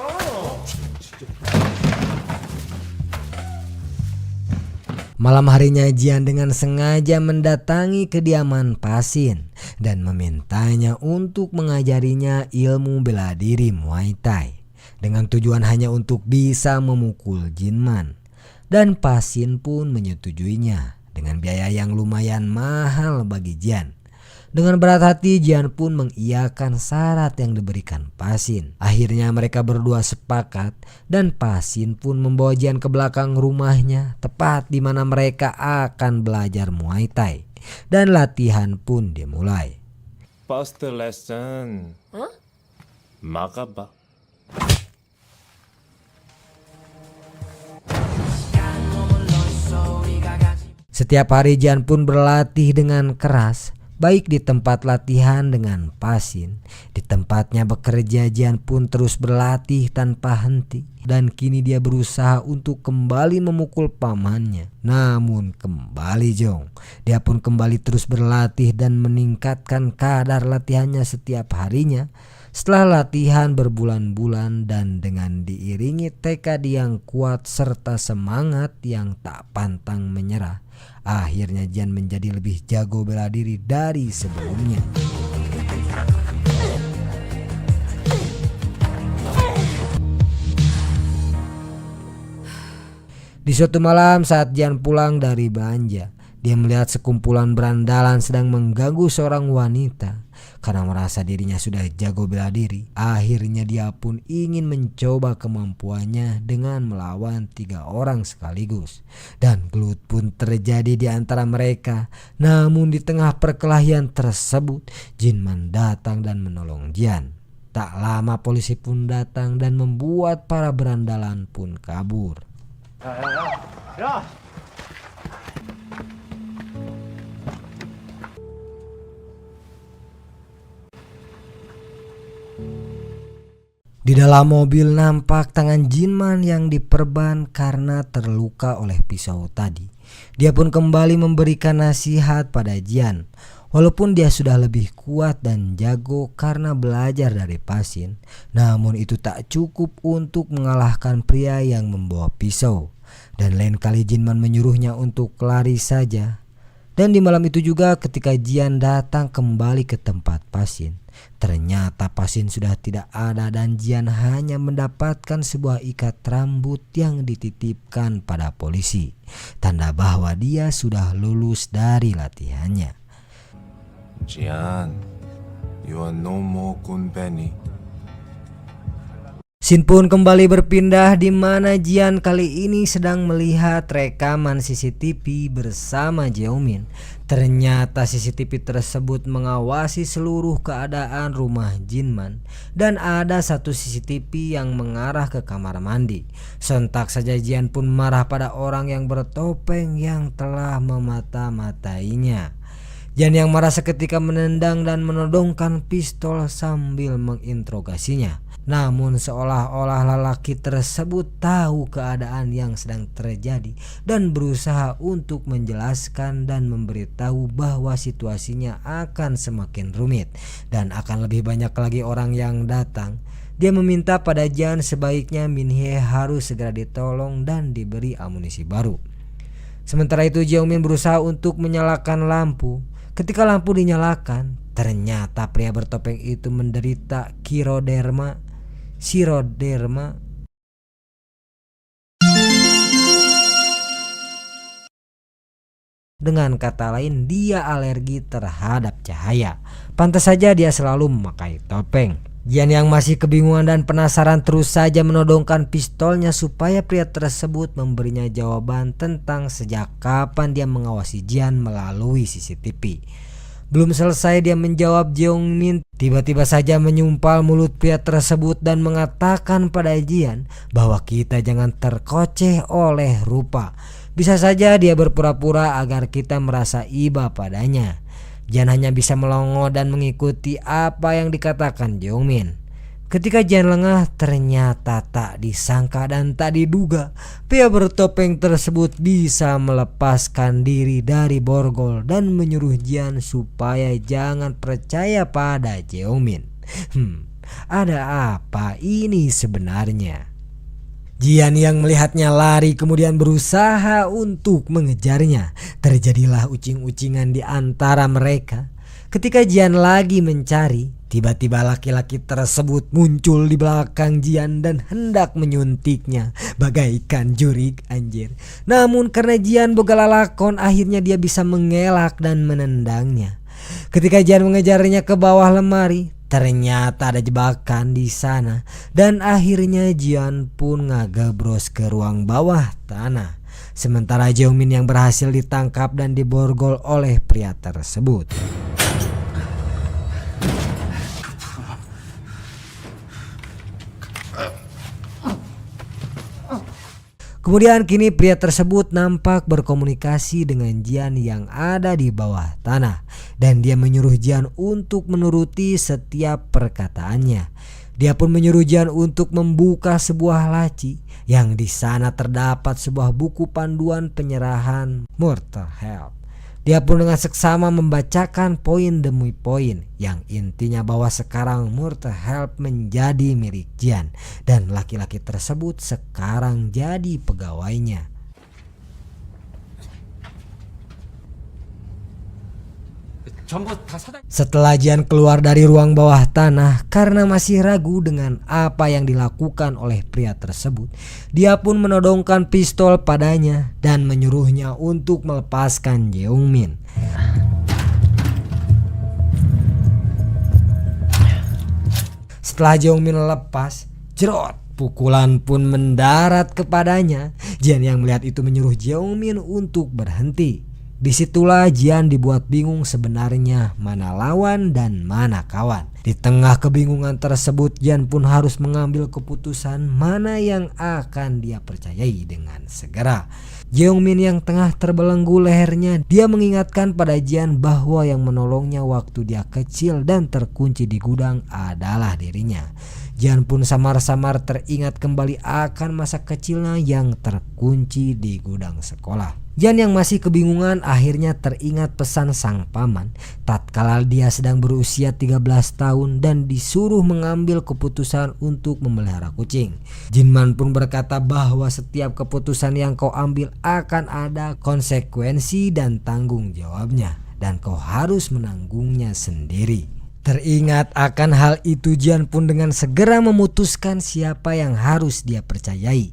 Malam harinya Jian dengan sengaja mendatangi kediaman Pasin dan memintanya untuk mengajarinya ilmu bela diri Muay Thai dengan tujuan hanya untuk bisa memukul Jinman. Dan Pasin pun menyetujuinya dengan biaya yang lumayan mahal bagi Jian. Dengan berat hati Jian pun mengiyakan syarat yang diberikan Pasin. Akhirnya mereka berdua sepakat dan Pasin pun membawa Jian ke belakang rumahnya, tepat di mana mereka akan belajar Muay Thai. dan latihan pun dimulai. First lesson. Makaba. Setiap hari Jian pun berlatih dengan keras, baik di tempat latihan dengan Pasin. Di tempatnya bekerja, Jian pun terus berlatih tanpa henti. Dan kini dia berusaha untuk kembali memukul pamannya. Namun kembali Jong, dia pun kembali terus berlatih dan meningkatkan kadar latihannya setiap harinya. Setelah latihan berbulan-bulan dan dengan diiringi tekad yang kuat serta semangat yang tak pantang menyerah, akhirnya Jian menjadi lebih jago bela diri dari sebelumnya. Di suatu malam saat Jian pulang dari belanja, dia melihat sekumpulan berandalan sedang mengganggu seorang wanita. Karena merasa dirinya sudah jago bela diri, akhirnya dia pun ingin mencoba kemampuannya dengan melawan 3 orang sekaligus. Dan gelut pun terjadi di antara mereka. Namun di tengah perkelahian tersebut, Jinman datang dan menolong Jian. Tak lama polisi pun datang dan membuat para berandalan pun kabur. 야! Di dalam mobil nampak tangan Jinman yang diperban karena terluka oleh pisau tadi. Dia pun kembali memberikan nasihat pada Jian. Walaupun dia sudah lebih kuat dan jago karena belajar dari Pasin, namun itu tak cukup untuk mengalahkan pria yang membawa pisau. Dan lain kali Jinman menyuruhnya untuk lari saja. Dan di malam itu juga ketika Jian datang kembali ke tempat Pasin, ternyata Pasin sudah tidak ada dan Jian hanya mendapatkan sebuah ikat rambut yang dititipkan pada polisi. Tanda bahwa dia sudah lulus dari latihannya. Jian, you are no more Gunbeni. Scene pun kembali berpindah di mana Jian kali ini sedang melihat rekaman CCTV bersama Jeongmin. Ternyata CCTV tersebut mengawasi seluruh keadaan rumah Jinman dan ada satu CCTV yang mengarah ke kamar mandi. Sontak saja Jian pun marah pada orang yang bertopeng yang telah memata-matainya. Jian yang marah seketika menendang dan menodongkan pistol sambil menginterogasinya. Namun seolah-olah lelaki tersebut tahu keadaan yang sedang terjadi dan berusaha untuk menjelaskan dan memberitahu bahwa situasinya akan semakin rumit dan akan lebih banyak lagi orang yang datang. Dia meminta pada Jian sebaiknya Minhye harus segera ditolong dan diberi amunisi baru. Sementara itu Jeongmin berusaha untuk menyalakan lampu. Ketika lampu dinyalakan, ternyata pria bertopeng itu menderita Siroderma. Dengan kata lain, dia alergi terhadap cahaya. Pantas saja dia selalu memakai topeng. Jian yang masih kebingungan dan penasaran terus saja menodongkan pistolnya supaya pria tersebut memberinya jawaban tentang sejak kapan dia mengawasi Jian melalui CCTV. Belum selesai dia menjawab, Jeongmin tiba-tiba saja menyumpal mulut pria tersebut dan mengatakan pada Jian bahwa kita jangan terkoceh oleh rupa. Bisa saja dia berpura-pura agar kita merasa iba padanya. Jian hanya bisa melongo dan mengikuti apa yang dikatakan Jeongmin. Ketika Jian lengah, ternyata tak disangka dan tak diduga pria bertopeng tersebut bisa melepaskan diri dari borgol dan menyuruh Jian supaya jangan percaya pada Jeongmin. Ada apa ini sebenarnya? Jian yang melihatnya lari kemudian berusaha untuk mengejarnya. Terjadilah ucing-ucingan di antara mereka. Ketika Jian lagi mencari, tiba-tiba laki-laki tersebut muncul di belakang Jian dan hendak menyuntiknya bagaikan jurik anjir. Namun karena Jian boga lalakon, akhirnya dia bisa mengelak dan menendangnya. Ketika Jian mengejarnya ke bawah lemari, ternyata ada jebakan di sana dan akhirnya Jian pun ngagebros ke ruang bawah tanah. Sementara Jeongmin yang berhasil ditangkap dan diborgol oleh pria tersebut. Kemudian kini pria tersebut nampak berkomunikasi dengan Jian yang ada di bawah tanah dan dia menyuruh Jian untuk menuruti setiap perkataannya. Dia pun menyuruh Jian untuk membuka sebuah laci yang di sana terdapat sebuah buku panduan penyerahan Mortal Help. Dia pun dengan seksama membacakan poin demi poin yang intinya bahwa sekarang Mortal Help menjadi milik Jian dan laki-laki tersebut sekarang jadi pegawainya. Setelah Jian keluar dari ruang bawah tanah karena masih ragu dengan apa yang dilakukan oleh pria tersebut, dia pun menodongkan pistol padanya dan menyuruhnya untuk melepaskan Jeongmin. Setelah Jeongmin lepas, jerot, pukulan pun mendarat kepadanya. Jian yang melihat itu menyuruh Jeongmin untuk berhenti. Disitulah Jian dibuat bingung sebenarnya mana lawan dan mana kawan. Di tengah kebingungan tersebut, Jian pun harus mengambil keputusan mana yang akan dia percayai dengan segera. Jeongmin yang tengah terbelenggu lehernya, dia mengingatkan pada Jian bahwa yang menolongnya waktu dia kecil dan terkunci di gudang adalah dirinya. Jian pun samar-samar teringat kembali akan masa kecilnya yang terkunci di gudang sekolah. Jian yang masih kebingungan akhirnya teringat pesan sang paman tatkala dia sedang berusia 13 tahun dan disuruh mengambil keputusan untuk memelihara kucing. Jinman pun berkata bahwa setiap keputusan yang kau ambil akan ada konsekuensi dan tanggung jawabnya dan kau harus menanggungnya sendiri. Teringat akan hal itu, Jian pun dengan segera memutuskan siapa yang harus dia percayai.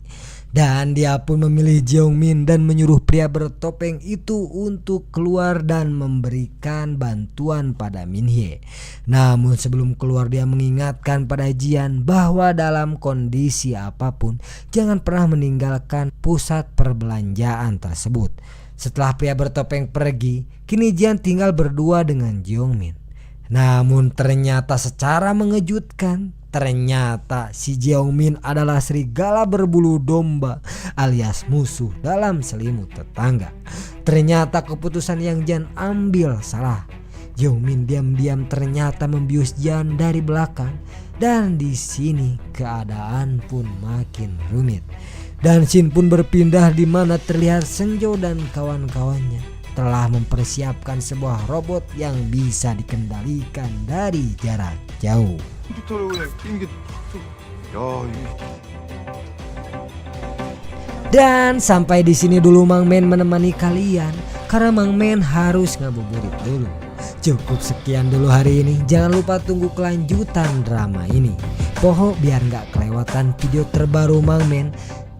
Dan dia pun memilih Jeongmin dan menyuruh pria bertopeng itu untuk keluar dan memberikan bantuan pada Minhye. Namun sebelum keluar dia mengingatkan pada Jian bahwa dalam kondisi apapun jangan pernah meninggalkan pusat perbelanjaan tersebut. Setelah pria bertopeng pergi, kini Jian tinggal berdua dengan Jeongmin. Namun ternyata secara mengejutkan, ternyata si Jeongmin adalah serigala berbulu domba alias musuh dalam selimut tetangga. Ternyata keputusan yang Jian ambil salah. Jeongmin diam-diam ternyata membius Jian dari belakang dan di sini keadaan pun makin rumit. Dan scene pun berpindah di mana terlihat Senjo dan kawan-kawannya telah mempersiapkan sebuah robot yang bisa dikendalikan dari jarak jauh. Dan sampai di sini dulu Mang Men menemani kalian karena Mang Men harus ngabuburit dulu. Cukup sekian dulu hari ini. Jangan lupa tunggu kelanjutan drama ini. Poho biar nggak kelewatan video terbaru Mang Men.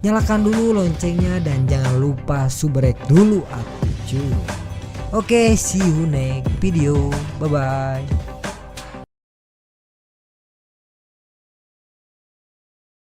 Nyalakan dulu loncengnya dan jangan lupa subrek dulu atuh cuy. Oke, see you next video. Bye bye.